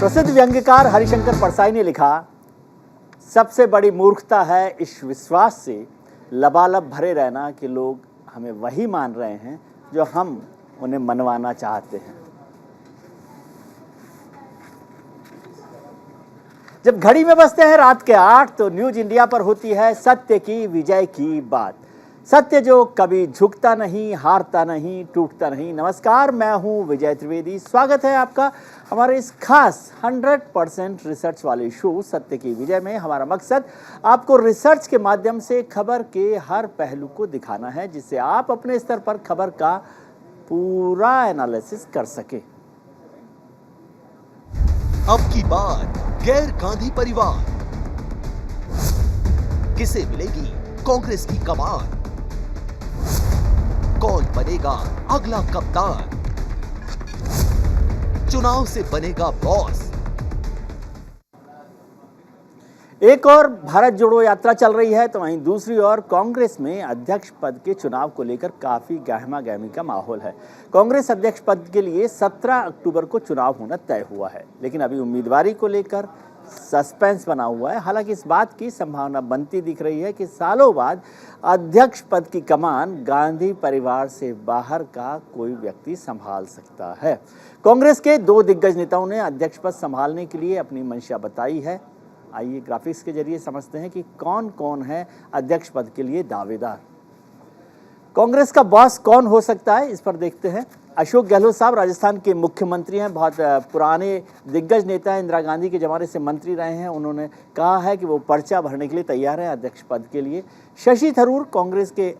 प्रसिद्ध व्यंग्यकार हरिशंकर परसाई ने लिखा, सबसे बड़ी मूर्खता है इस विश्वास से लबालब भरे रहना कि लोग हमें वही मान रहे हैं जो हम उन्हें मनवाना चाहते हैं। जब घड़ी में बजते हैं रात के 8 तो न्यूज इंडिया पर होती है सत्य की विजय की बात। सत्य जो कभी झुकता नहीं, हारता नहीं, टूटता नहीं। नमस्कार, मैं हूं विजय त्रिवेदी। स्वागत है आपका हमारे इस खास 100% रिसर्च वाले शो सत्य की विजय में। हमारा मकसद आपको रिसर्च के माध्यम से खबर के हर पहलू को दिखाना है, जिससे आप अपने स्तर पर खबर का पूरा एनालिसिस कर सके। अब की बात गैर गांधी परिवार, किसे मिलेगी कांग्रेस की कमान, कौन बनेगा अगला कप्तान, चुनाव से बनेगा बॉस। एक और भारत जोड़ो यात्रा चल रही है तो वहीं दूसरी ओर कांग्रेस में अध्यक्ष पद के चुनाव को लेकर काफी गहमा-गहमी का माहौल है। कांग्रेस अध्यक्ष पद के लिए 17 अक्टूबर को चुनाव होना तय हुआ है, लेकिन अभी उम्मीदवारी को लेकर सस्पेंस बना हुआ है। हालांकि इस बात की संभावना बनती दिख रही है कि सालों बाद अध्यक्ष पद की कमान गांधी परिवार से बाहर का कोई व्यक्ति संभाल सकता है। कांग्रेस के 2 दिग्गज नेताओं ने अध्यक्ष पद संभालने के लिए अपनी मंशा बताई है। आइए ग्राफिक्स के जरिए समझते हैं कि कौन कौन है अध्यक्ष पद के लिए दावेदार। कांग्रेस का बॉस कौन हो सकता है, इस पर देखते हैं। अशोक गहलोत साहब राजस्थान के मुख्यमंत्री हैं, बहुत पुराने दिग्गज नेता हैं, इंदिरा गांधी के ज़माने से मंत्री रहे हैं। उन्होंने कहा है कि वो पर्चा भरने के लिए तैयार हैं अध्यक्ष पद के लिए। शशि थरूर कांग्रेस के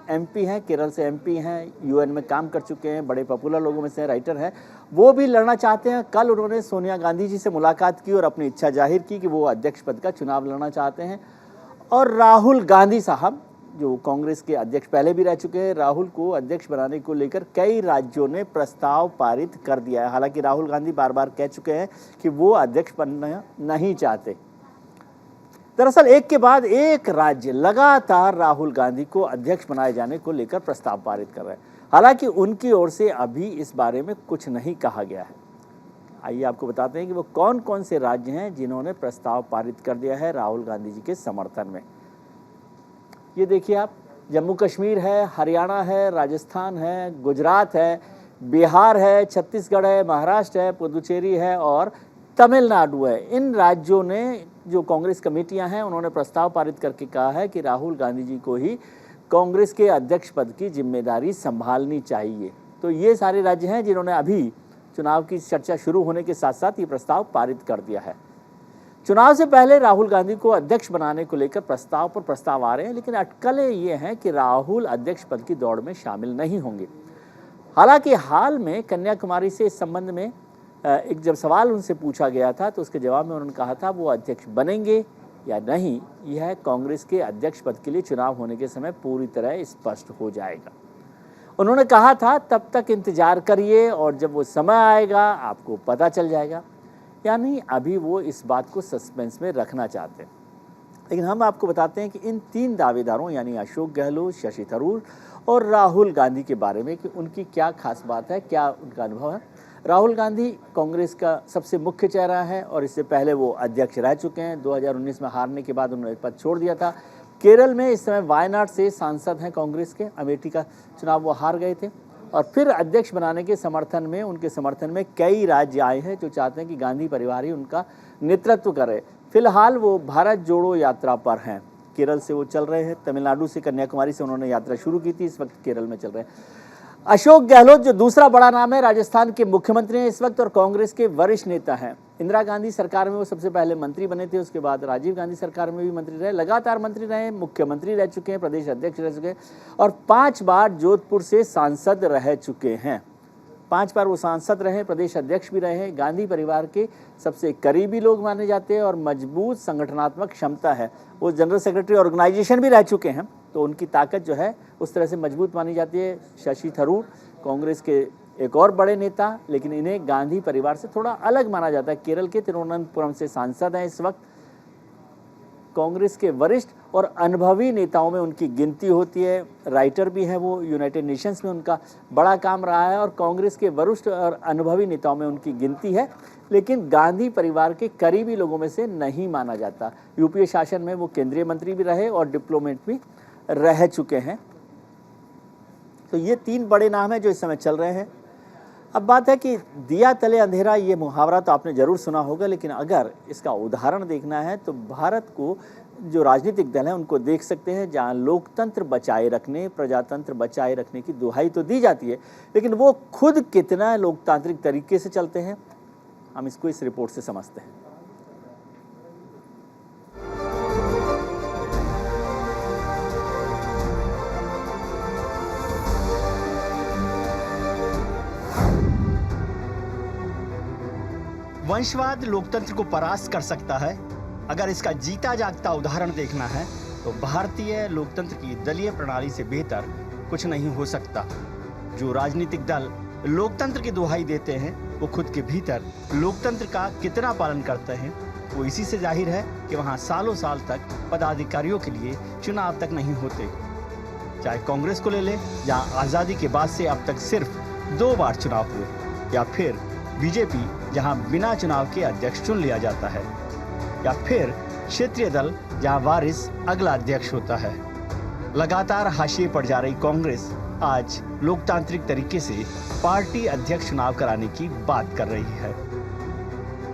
एमपी हैं, केरल से एमपी हैं, यूएन में काम कर चुके हैं, बड़े पॉपुलर लोगों में से राइटर हैं, वो भी लड़ना चाहते हैं। कल उन्होंने सोनिया गांधी जी से मुलाकात की और अपनी इच्छा जाहिर की कि वो अध्यक्ष पद का चुनाव लड़ना चाहते हैं। और राहुल गांधी साहब जो कांग्रेस के अध्यक्ष पहले भी रह चुके हैं, राहुल को अध्यक्ष बनाने को लेकर कई राज्यों ने प्रस्ताव पारित कर दिया है। हालांकि राहुल गांधी बार बार कह चुके हैं कि वो अध्यक्ष बनना नहीं चाहते। दरअसल एक के बाद एक राज्य लगातार राहुल गांधी को अध्यक्ष बनाए जाने को लेकर प्रस्ताव पारित कर रहे हैं। हालांकि उनकी ओर से अभी इस बारे में कुछ नहीं कहा गया है। आइए आपको बताते हैं कि वो कौन कौन से राज्य हैं जिन्होंने प्रस्ताव पारित कर दिया है राहुल गांधी जी के समर्थन में। ये देखिए आप, जम्मू कश्मीर है, हरियाणा है, राजस्थान है, गुजरात है, बिहार है, छत्तीसगढ़ है, महाराष्ट्र है, पुदुचेरी है और तमिलनाडु है। इन राज्यों ने जो कांग्रेस कमेटियां हैं उन्होंने प्रस्ताव पारित करके कहा है कि राहुल गांधी जी को ही कांग्रेस के अध्यक्ष पद की जिम्मेदारी संभालनी चाहिए। तो ये सारे राज्य हैं जिन्होंने अभी चुनाव की चर्चा शुरू होने के साथ साथ ये प्रस्ताव पारित कर दिया है। चुनाव से पहले राहुल गांधी को अध्यक्ष बनाने को लेकर प्रस्ताव पर प्रस्ताव आ रहे हैं, लेकिन अटकलें ये हैं कि राहुल अध्यक्ष पद की दौड़ में शामिल नहीं होंगे। हालांकि हाल में कन्याकुमारी से इस संबंध में एक जब सवाल उनसे पूछा गया था तो उसके जवाब में उन्होंने कहा था वो अध्यक्ष बनेंगे या नहीं, यह कांग्रेस के अध्यक्ष पद के लिए चुनाव होने के समय पूरी तरह स्पष्ट हो जाएगा। उन्होंने कहा था तब तक इंतजार करिए और जब वो समय आएगा आपको पता चल जाएगा। यानी अभी वो इस बात को सस्पेंस में रखना चाहते हैं। लेकिन हम आपको बताते हैं कि इन 3 दावेदारों यानी अशोक गहलोत, शशि थरूर और राहुल गांधी के बारे में कि उनकी क्या खास बात है, क्या उनका अनुभव है। राहुल गांधी कांग्रेस का सबसे मुख्य चेहरा है और इससे पहले वो अध्यक्ष रह चुके हैं। 2019 में हारने के बाद उन्होंने पद छोड़ दिया था। केरल में इस समय वायनाड से सांसद हैं कांग्रेस के। अमेठी का चुनाव वो हार गए थे और फिर अध्यक्ष बनाने के समर्थन में उनके समर्थन में कई राज्य आए हैं जो चाहते हैं कि गांधी परिवार ही उनका नेतृत्व करे। फिलहाल वो भारत जोड़ो यात्रा पर हैं। केरल से वो चल रहे हैं, तमिलनाडु से, कन्याकुमारी से उन्होंने यात्रा शुरू की थी, इस वक्त केरल में चल रहे हैं। अशोक गहलोत जो दूसरा बड़ा नाम है, राजस्थान के मुख्यमंत्री हैं इस वक्त और कांग्रेस के वरिष्ठ नेता हैं। इंदिरा गांधी सरकार में वो सबसे पहले मंत्री बने थे, उसके बाद राजीव गांधी सरकार में भी मंत्री रहे, लगातार मंत्री रहे, मुख्यमंत्री रह चुके हैं, प्रदेश अध्यक्ष रह चुके हैं और 5 बार जोधपुर से सांसद रह चुके हैं। 5 बार वो सांसद रहे, प्रदेश अध्यक्ष भी रहे। गांधी परिवार के सबसे करीबी लोग माने जाते हैं और मजबूत संगठनात्मक क्षमता है। वो जनरल सेक्रेटरी ऑर्गेनाइजेशन भी रह चुके हैं, तो उनकी ताकत जो है उस तरह से मजबूत मानी जाती है। शशि थरूर कांग्रेस के एक और बड़े नेता, लेकिन इन्हें गांधी परिवार से थोड़ा अलग माना जाता है। केरल के तिरुवनंतपुरम से सांसद हैं इस वक्त। कांग्रेस के वरिष्ठ और अनुभवी नेताओं में उनकी गिनती होती है। राइटर भी हैं वो, यूनाइटेड नेशंस में उनका बड़ा काम रहा है और कांग्रेस के वरिष्ठ और अनुभवी नेताओं में उनकी गिनती है, लेकिन गांधी परिवार के करीबी लोगों में से नहीं माना जाता। यूपीए शासन में वो केंद्रीय मंत्री भी रहे और डिप्लोमेट भी रह चुके हैं। तो ये 3 बड़े नाम हैं जो इस समय चल रहे हैं। अब बात है कि दिया तले अंधेरा, ये मुहावरा तो आपने ज़रूर सुना होगा, लेकिन अगर इसका उदाहरण देखना है तो भारत को जो राजनीतिक दल हैं उनको देख सकते हैं, जहां लोकतंत्र बचाए रखने, प्रजातंत्र बचाए रखने की दुहाई तो दी जाती है, लेकिन वो खुद कितना लोकतांत्रिक तरीके से चलते हैं, हम इसको इस रिपोर्ट से समझते हैं। वंशवाद लोकतंत्र को परास्त कर सकता है। अगर इसका जीता जागता उदाहरण देखना है तो भारतीय लोकतंत्र की दलीय प्रणाली से बेहतर कुछ नहीं हो सकता। जो राजनीतिक दल लोकतंत्र की दुहाई देते हैं वो खुद के भीतर लोकतंत्र का कितना पालन करते हैं, वो इसी से जाहिर है कि वहाँ सालों साल तक पदाधिकारियों के लिए चुनाव तक नहीं होते। चाहे कांग्रेस को ले ले, जहाँ आज़ादी के बाद से अब तक सिर्फ 2 बार चुनाव हुए, या फिर बीजेपी, जहां बिना चुनाव के अध्यक्ष चुन लिया जाता है, या फिर क्षेत्रीय दल, जहां वारिस अगला अध्यक्ष होता है। लगातार हाशिए पर जा रही कांग्रेस आज लोकतांत्रिक तरीके से पार्टी अध्यक्ष चुनाव कराने की बात कर रही है।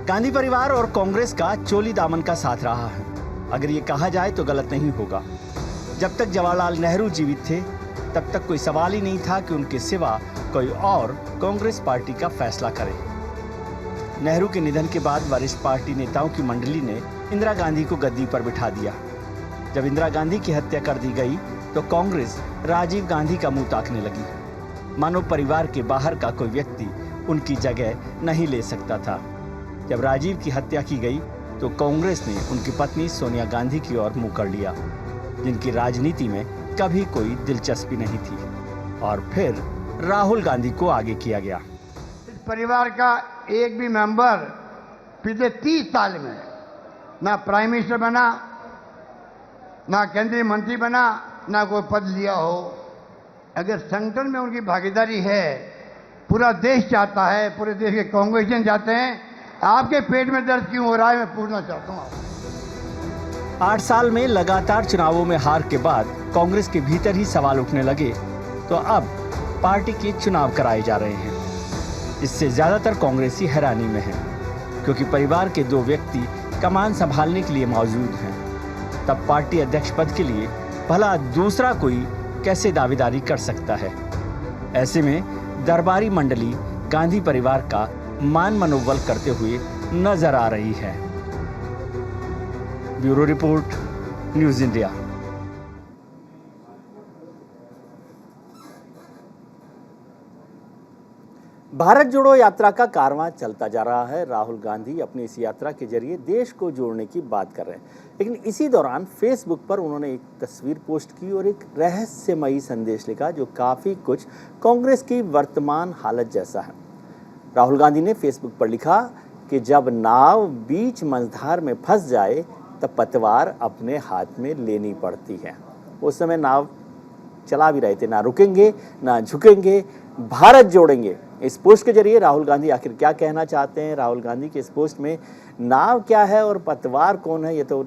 गांधी परिवार और कांग्रेस का चोली दामन का साथ रहा है, अगर ये कहा जाए तो गलत नहीं होगा। जब तक जवाहरलाल नेहरू जीवित थे तब तक कोई सवाल ही नहीं था कि उनके सिवा कोई और कांग्रेस पार्टी का फैसला करे। नेहरू के निधन के बाद वरिष्ठ पार्टी नेताओं की मंडली ने इंदिरा गांधी को गद्दी पर बिठा दिया। जब इंदिरा गांधी की हत्या कर दी गई तो कांग्रेस राजीव गांधी का मुंह ताकने लगी, मानो परिवार के बाहर का कोई व्यक्ति उनकी जगह नहीं ले सकता था। जब राजीव की हत्या की गई तो कांग्रेस ने उनकी पत्नी सोनिया गांधी की ओर मुंह कर लिया, जिनकी राजनीति में कभी कोई दिलचस्पी नहीं थी, और फिर राहुल गांधी को आगे किया गया। इस परिवार का एक भी मेंबर पिछले 30 साल में ना प्राइम मिनिस्टर बना, ना केंद्रीय मंत्री बना, ना कोई पद लिया हो। अगर संगठन में उनकी भागीदारी है, पूरा देश चाहता है, पूरे देश के कांग्रेसियन चाहते हैं, आपके पेट में दर्द क्यों हो रहा है, मैं पूछना चाहता हूँ। 8 साल में लगातार चुनावों में हार के बाद कांग्रेस के भीतर ही सवाल उठने लगे, तो अब पार्टी के चुनाव कराए जा रहे हैं। इससे ज्यादातर कांग्रेसी हैरानी में हैं, क्योंकि परिवार के 2 व्यक्ति कमान संभालने के लिए मौजूद हैं। तब पार्टी अध्यक्ष पद के लिए भला दूसरा कोई कैसे दावेदारी कर सकता है। ऐसे में दरबारी मंडली गांधी परिवार का मान मनोबल करते हुए नजर आ रही है। Bureau report, news India. Bharat जोड़ो यात्रा का कारवां चलता जा रहा है। राहुल गांधी अपनी इस यात्रा के जरिए देश को जोड़ने की बात कर रहे हैं, लेकिन इसी दौरान फेसबुक पर उन्होंने एक तस्वीर पोस्ट की और एक रहस्यमयी संदेश लिखा जो काफ़ी कुछ कांग्रेस की वर्तमान हालत जैसा है। राहुल गांधी ने फेसबुक पर लिखा कि जब नाव बीच मझधार में फंस जाए तब पतवार अपने हाथ में लेनी पड़ती है। उस समय नाव चला भी रहे थे, ना रुकेंगे ना झुकेंगे, भारत जोड़ेंगे। इस पोस्ट के जरिए राहुल गांधी आखिर क्या कहना चाहते हैं, राहुल गांधी के इस पोस्ट में नाव क्या है और पतवार कौन है, ये तो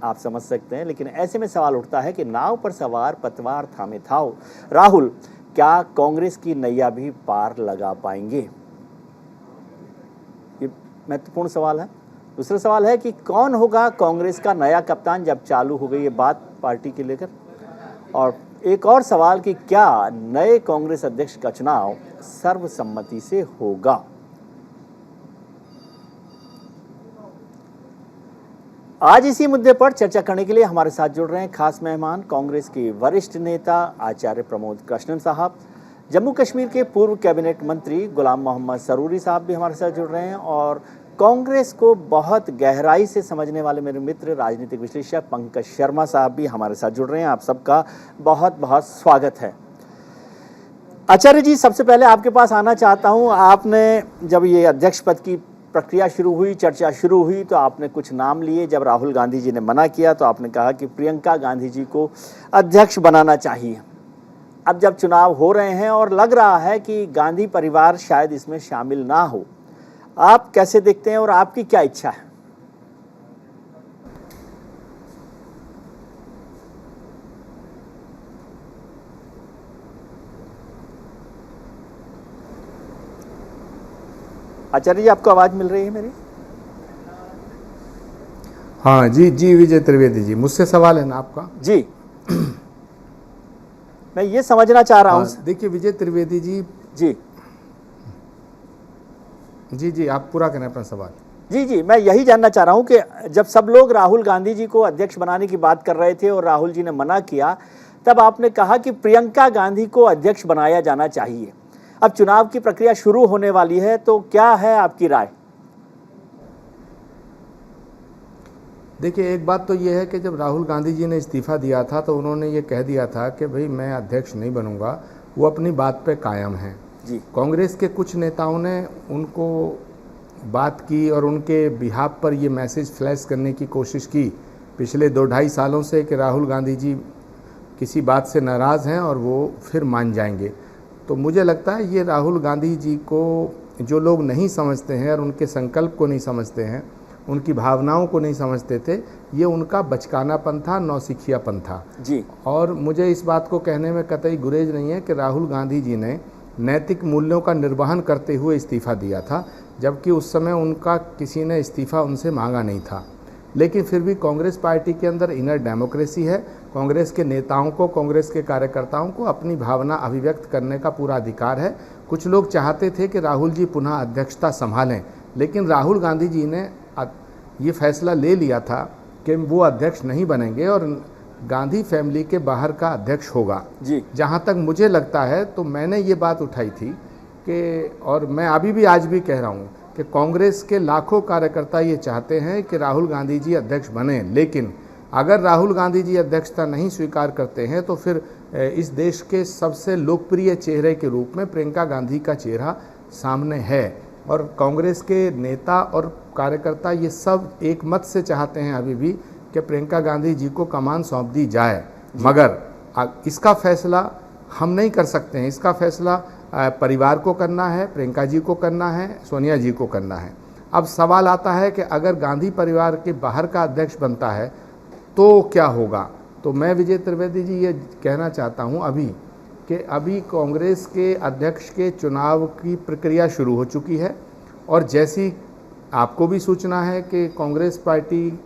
आप समझ सकते हैं। लेकिन ऐसे में सवाल उठता है कि नाव पर सवार पतवार थामे थाओ राहुल क्या कांग्रेस की नैया भी पार लगा पाएंगे, ये महत्वपूर्ण सवाल है। दूसरा सवाल है कि कौन होगा कांग्रेस का नया कप्तान जब चालू हो गई ये बात पार्टी के लेकर। और एक और सवाल कि क्या नए कांग्रेस अध्यक्ष का चुनाव सर्वसम्मति से होगा। आज इसी मुद्दे पर चर्चा करने के लिए हमारे साथ जुड़ रहे हैं खास मेहमान, कांग्रेस के वरिष्ठ नेता आचार्य प्रमोद कृष्णन साहब, जम्मू कश्मीर के पूर्व कैबिनेट मंत्री गुलाम मोहम्मद सरूरी साहब भी हमारे साथ जुड़ रहे हैं, और कांग्रेस को बहुत गहराई से समझने वाले मेरे मित्र राजनीतिक विश्लेषक पंकज शर्मा साहब भी हमारे साथ जुड़ रहे हैं। आप सबका बहुत बहुत स्वागत है। आचार्य जी, सबसे पहले आपके पास आना चाहता हूं। आपने जब ये अध्यक्ष पद की प्रक्रिया शुरू हुई, चर्चा शुरू हुई तो आपने कुछ नाम लिए। जब राहुल गांधी जी ने मना किया तो आपने कहा कि प्रियंका गांधी जी को अध्यक्ष बनाना चाहिए। अब जब चुनाव हो रहे हैं और लग रहा है कि गांधी परिवार शायद इसमें शामिल ना हो, आप कैसे देखते हैं और आपकी क्या इच्छा है? आचार्य जी, आपको आवाज मिल रही है मेरी? हाँ जी जी, विजय त्रिवेदी जी, मुझसे सवाल है ना आपका? जी, मैं ये समझना चाह रहा हूँ। देखिए विजय त्रिवेदी जी जी जी जी, आप पूरा करें अपना सवाल। जी, मैं यही जानना चाह रहा हूँ कि जब सब लोग राहुल गांधी जी को अध्यक्ष बनाने की बात कर रहे थे और राहुल जी ने मना किया, तब आपने कहा कि प्रियंका गांधी को अध्यक्ष बनाया जाना चाहिए। अब चुनाव की प्रक्रिया शुरू होने वाली है, तो क्या है आपकी राय? देखिए, एक बात तो ये है कि जब राहुल गांधी जी ने इस्तीफा दिया था तो उन्होंने ये कह दिया था कि भाई मैं अध्यक्ष नहीं बनूंगा। वो अपनी बात पे कायम हैं। जी, कांग्रेस के कुछ नेताओं ने उनको बात की और उनके बिहाफ पर ये मैसेज फ्लैश करने की कोशिश की पिछले 2-2.5 सालों से कि राहुल गांधी जी किसी बात से नाराज़ हैं और वो फिर मान जाएंगे। तो मुझे लगता है ये राहुल गांधी जी को जो लोग नहीं समझते हैं और उनके संकल्प को नहीं समझते हैं, उनकी भावनाओं को नहीं समझते थे, ये उनका बचकानापन था, नौसिखियापन था। जी, और मुझे इस बात को कहने में कतई गुरेज नहीं है कि राहुल गांधी जी ने नैतिक मूल्यों का निर्वहन करते हुए इस्तीफा दिया था, जबकि उस समय उनका किसी ने इस्तीफा उनसे मांगा नहीं था। लेकिन फिर भी कांग्रेस पार्टी के अंदर इनर डेमोक्रेसी है। कांग्रेस के नेताओं को, कांग्रेस के कार्यकर्ताओं को अपनी भावना अभिव्यक्त करने का पूरा अधिकार है। कुछ लोग चाहते थे कि राहुल जी पुनः अध्यक्षता संभालें, लेकिन राहुल गांधी जी ने ये फैसला ले लिया था कि वो अध्यक्ष नहीं बनेंगे और गांधी फैमिली के बाहर का अध्यक्ष होगा। जी, जहाँ तक मुझे लगता है तो मैंने ये बात उठाई थी कि, और मैं अभी भी आज भी कह रहा हूँ कि कांग्रेस के लाखों कार्यकर्ता ये चाहते हैं कि राहुल गांधी जी अध्यक्ष बने, लेकिन अगर राहुल गांधी जी अध्यक्षता नहीं स्वीकार करते हैं तो फिर इस देश के सबसे लोकप्रिय चेहरे के रूप में प्रियंका गांधी का चेहरा सामने है। और कांग्रेस के नेता और कार्यकर्ता ये सब एक मत से चाहते हैं अभी भी कि प्रियंका गांधी जी को कमान सौंप दी जाए, मगर इसका फैसला हम नहीं कर सकते हैं। इसका फैसला परिवार को करना है, प्रियंका जी को करना है, सोनिया जी को करना है। अब सवाल आता है कि अगर गांधी परिवार के बाहर का अध्यक्ष बनता है तो क्या होगा? तो मैं विजय त्रिवेदी जी ये कहना चाहता हूँ अभी कि अभी कांग्रेस के अध्यक्ष के चुनाव की प्रक्रिया शुरू हो चुकी है, और जैसी आपको भी सूचना है कि कांग्रेस पार्टी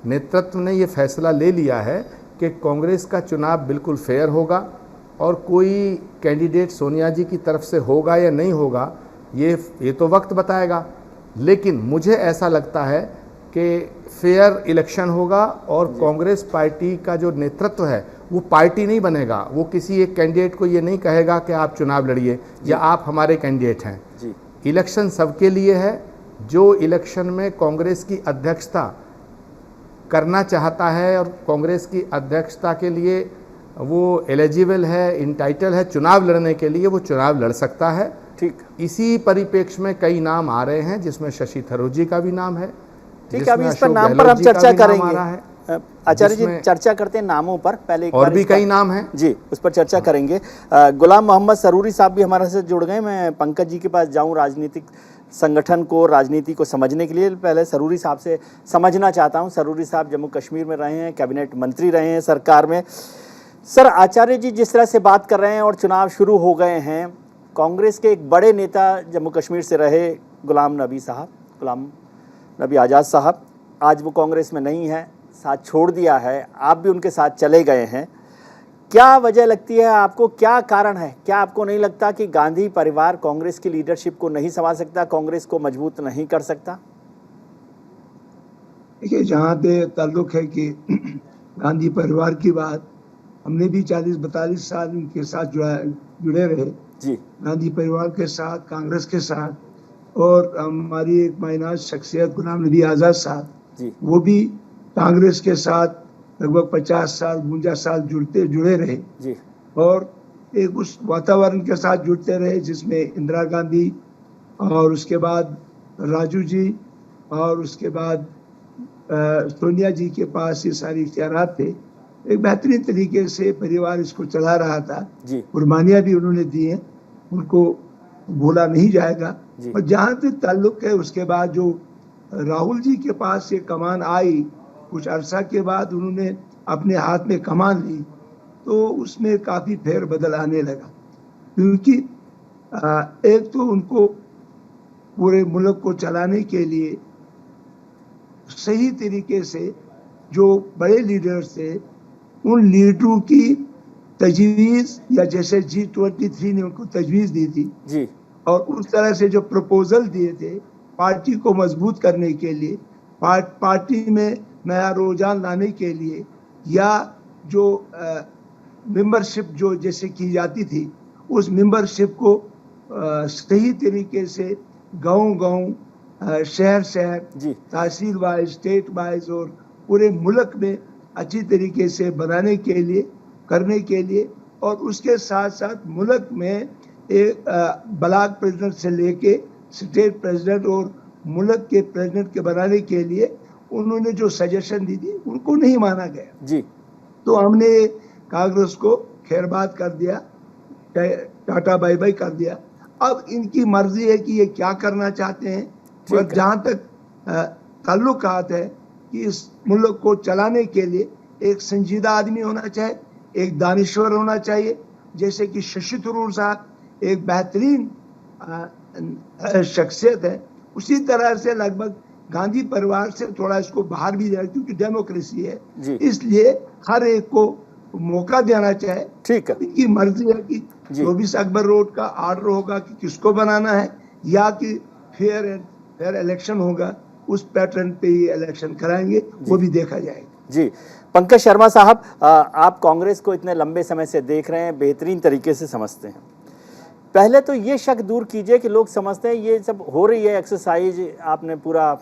नेतृत्व ने ये फैसला ले लिया है कि कांग्रेस का चुनाव बिल्कुल फेयर होगा और कोई कैंडिडेट सोनिया जी की तरफ से होगा या नहीं होगा ये तो वक्त बताएगा। लेकिन मुझे ऐसा लगता है कि फेयर इलेक्शन होगा और कांग्रेस पार्टी का जो नेतृत्व है वो पार्टी नहीं बनेगा। वो किसी एक कैंडिडेट को ये नहीं कहेगा कि आप चुनाव लड़िए या आप हमारे कैंडिडेट हैं। जी, इलेक्शन सबके लिए है। जो इलेक्शन में कांग्रेस की अध्यक्षता करना चाहता है और कांग्रेस की अध्यक्षता के लिए वो एलिजिबल है, इंटाइटल है चुनाव लड़ने के लिए, वो चुनाव लड़ सकता है। ठीक। इसी परिप्रेक्ष्य में कई नाम आ रहे हैं, जिसमें शशि थरूर जी का भी नाम है। ठीक है, अभी इस पर नाम पर हम चर्चा करेंगे। आचार्य जी, चर्चा करते हैं नामों पर। पहले और भी कई नाम हैं जी, उस पर चर्चा करेंगे। गुलाम मोहम्मद सरूरी साहब भी हमारे साथ जुड़ गए। मैं पंकज जी के पास जाऊं राजनीतिक संगठन को, राजनीति को समझने के लिए। पहले सरूरी साहब से समझना चाहता हूं। सरूरी साहब जम्मू कश्मीर में रहे हैं, कैबिनेट मंत्री रहे हैं सरकार में। सर, आचार्य जी जिस तरह से बात कर रहे हैं और चुनाव शुरू हो गए हैं, कांग्रेस के एक बड़े नेता जम्मू कश्मीर से रहे गुलाम नबी आज़ाद साहब, आज वो कांग्रेस में नहीं है, साथ छोड़ दिया है, आप भी उनके साथ चले गए हैं। क्या वजह लगती है आपको, क्या कारण है? क्या आपको नहीं लगता कि गांधी परिवार कांग्रेस की लीडरशिप को नहीं संभाल सकता, कांग्रेस को मजबूत नहीं कर सकता? देखिए, जहाँ पे ताल्लुक है कि गांधी परिवार की बात, हमने भी 40-42 साल उनके साथ जुड़े रहे जी, गांधी परिवार के साथ, कांग्रेस के साथ। और हमारी एक मायनाज शख्सियत गुलाम नबी आज़ाद साहब जी, वो भी कांग्रेस के साथ लगभग 50 साल 52 साल जुड़े रहे जी, और एक उस वातावरण के साथ जुड़ते रहे जिसमें इंदिरा गांधी और उसके बाद राजू जी और उसके बाद सोनिया जी के पास ये सारी इख्तियारात थे। एक बेहतरीन तरीके से परिवार इसको चला रहा था। जी कुर्बानियाँ भी उन्होंने दी हैं, उनको भूला नहीं जाएगा। जी। और जहाँ तक ताल्लुक है, उसके बाद जो राहुल जी के पास ये कमान आई, कुछ अरसा के बाद उन्होंने अपने हाथ में कमान ली, तो उसमें काफ़ी फेर बदल आने लगा। क्योंकि एक तो उनको पूरे मुल्क को चलाने के लिए सही तरीके से जो बड़े लीडर्स थे, उन लीडरों की तजवीज़, या जैसे G23 ने उनको तजवीज़ दी थी जी और उस तरह से जो प्रपोजल दिए थे पार्टी को मजबूत करने के लिए, पार्टी में नया रुझान लाने के लिए, या जो मेंबरशिप जो जैसे की जाती थी, उस मेंबरशिप को सही तरीके से गांव-गांव, शहर-शहर, जी तहसील वाइज, स्टेट वाइज और पूरे मुल्क में अच्छी तरीके से बनाने के लिए, करने के लिए, और उसके साथ साथ मुल्क में एक ब्लॉक प्रेसिडेंट से लेके स्टेट प्रेसिडेंट और मुल्क के प्रेसिडेंट के बनाने के लिए उन्होंने जो सजेशन दी थी, उनको नहीं माना गया। जी तो हमने कांग्रेस को खैरबाद कर दिया, टाटा बाय बाय कर दिया। अब इनकी मर्जी है कि ये क्या करना चाहते हैं। और जहाँ तक ताल्लुकात है कि इस मुल्क को चलाने के लिए एक संजीदा आदमी होना चाहिए, एक दानिश्वर होना चाहिए, जैसे कि शशि थरूर साहब एक बेहतरीन शख्सियत है। उसी तरह से लगभग गांधी परिवार से थोड़ा इसको बाहर भी जाए, क्योंकि डेमोक्रेसी है, इसलिए हर एक को मौका देना चाहिए। ठीक है, इनकी मर्जी है कि 24 अकबर रोड का आर्डर होगा कि किसको बनाना है, या कि फेयर इलेक्शन होगा, उस पैटर्न पे ही इलेक्शन कराएंगे, वो भी देखा जाएगा। जी पंकज शर्मा साहब, आप कांग्रेस को इतने लंबे समय से देख रहे हैं, बेहतरीन तरीके से समझते हैं। पहले तो ये शक दूर कीजिए कि लोग समझते हैं ये सब हो रही है एक्सरसाइज, आपने पूरा,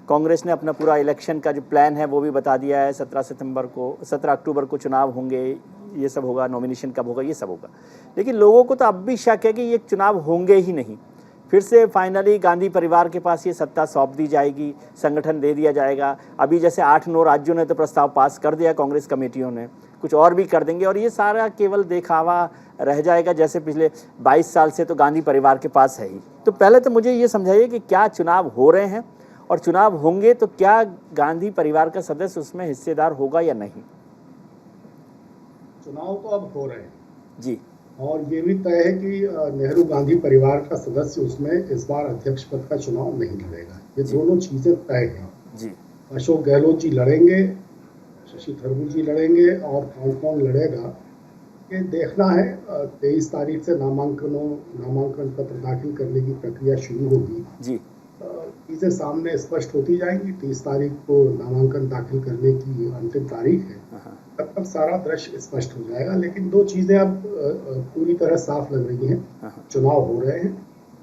कांग्रेस ने अपना पूरा इलेक्शन का जो प्लान है वो भी बता दिया है। 17 अक्टूबर को चुनाव होंगे, ये सब होगा, नॉमिनेशन कब होगा, ये सब होगा। लेकिन लोगों को तो अब भी शक है कि ये चुनाव होंगे ही नहीं। फिर से फाइनली गांधी परिवार के पास ये सत्ता सौंप दी जाएगी, संगठन दे दिया जाएगा। अभी जैसे 8-9 राज्यों ने तो प्रस्ताव पास कर दिया, कांग्रेस कमेटियों ने, कुछ और भी कर देंगे, और ये सारा केवल दिखावा रह जाएगा, जैसे पिछले 22 साल से तो गांधी परिवार के पास है ही। तो पहले तो मुझे ये समझाइए कि क्या चुनाव हो रहे हैं, और चुनाव होंगे तो क्या गांधी परिवार का सदस्य उसमें हिस्सेदार होगा या नहीं? चुनाव तो अब हो रहे हैं जी, और ये भी तय है कि नेहरू गांधी परिवार का सदस्य उसमें इस बार अध्यक्ष पद का चुनाव नहीं लड़ेगा। ये दोनों चीजें तय हैं जी। अशोक गहलोत जी लड़ेंगे, शशि थरूर जी लड़ेंगे, और कौन कौन लड़ेगा ये देखना है। 23 तारीख से नामांकन पत्र दाखिल करने की प्रक्रिया शुरू होगी जी। चीजें सामने स्पष्ट होती जाएंगी। 30 तारीख को नामांकन दाखिल करने की अंतिम तारीख है, तब तक सारा दृश्य स्पष्ट हो जाएगा। लेकिन दो चीजें अब पूरी तरह साफ लग रही हैं, चुनाव हो रहे हैं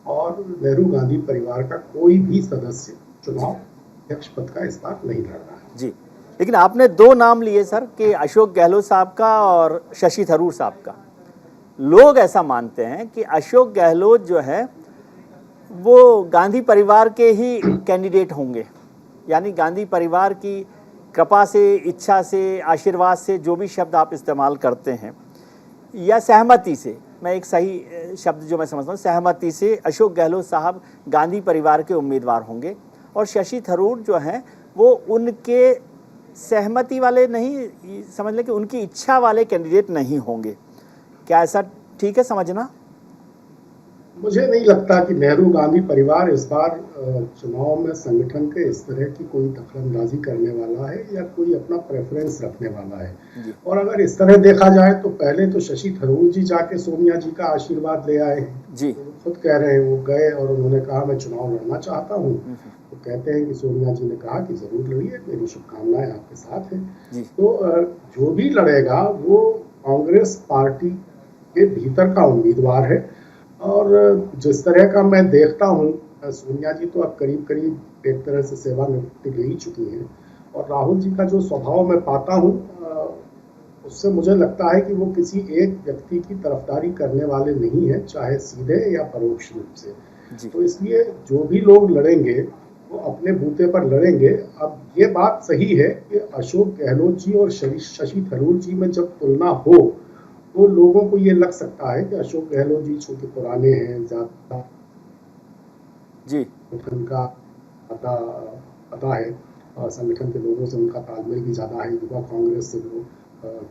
और नेहरू गांधी परिवार का कोई भी सदस्य चुनाव अध्यक्ष पद का इस बार नहीं लड़ रहा है जी। लेकिन आपने 2 नाम लिए सर, कि अशोक गहलोत साहब का और शशि थरूर साहब का। लोग ऐसा मानते हैं कि अशोक गहलोत जो है वो गांधी परिवार के ही कैंडिडेट होंगे, यानी गांधी परिवार की कृपा से, इच्छा से, आशीर्वाद से, जो भी शब्द आप इस्तेमाल करते हैं, या सहमति से, मैं एक सही शब्द जो मैं समझता हूँ, सहमति से अशोक गहलोत साहब गांधी परिवार के उम्मीदवार होंगे, और शशि थरूर जो हैं वो उनके सहमति वाले नहीं, समझ लें कि उनकी इच्छा वाले कैंडिडेट नहीं होंगे। क्या ऐसा ठीक है समझना? मुझे नहीं लगता कि नेहरू गांधी परिवार इस बार चुनाव में संगठन के इस तरह की कोई दखलंदाजी करने वाला है या कोई अपना प्रेफरेंस रखने वाला है। और अगर इस तरह देखा जाए तो पहले तो शशि थरूर जी जाके सोनिया जी का आशीर्वाद ले आए जी। तो खुद कह रहे हैं, वो गए और उन्होंने कहा मैं चुनाव लड़ना चाहता हूँ। तो कहते हैं कि सोनिया जी ने कहा कि जरूर लड़िए, मेरी शुभकामनाएं आपके साथ हैं। तो जो भी लड़ेगा वो कांग्रेस पार्टी के भीतर का उम्मीदवार है। और जिस तरह का मैं देखता हूँ, सोनिया जी तो अब करीब करीब एक तरह से सेवानिवृत्ति ले ही चुकी हैं, और राहुल जी का जो स्वभाव मैं पाता हूँ उससे मुझे लगता है कि वो किसी एक व्यक्ति की तरफदारी करने वाले नहीं है, चाहे सीधे या परोक्ष रूप से। जी। तो इसलिए जो भी लोग लड़ेंगे वो अपने बूते पर लड़ेंगे। अब ये बात सही है कि अशोक गहलोत जी और शशि थरूर जी में जब तुलना हो तो लोगों को ये लग सकता है कि अशोक गहलोत जी चूंकि पुराने हैं, ज्यादा जी संगठन का पता है और संगठन के लोगों से उनका तालमेल भी ज़्यादा है। युवा कांग्रेस से वो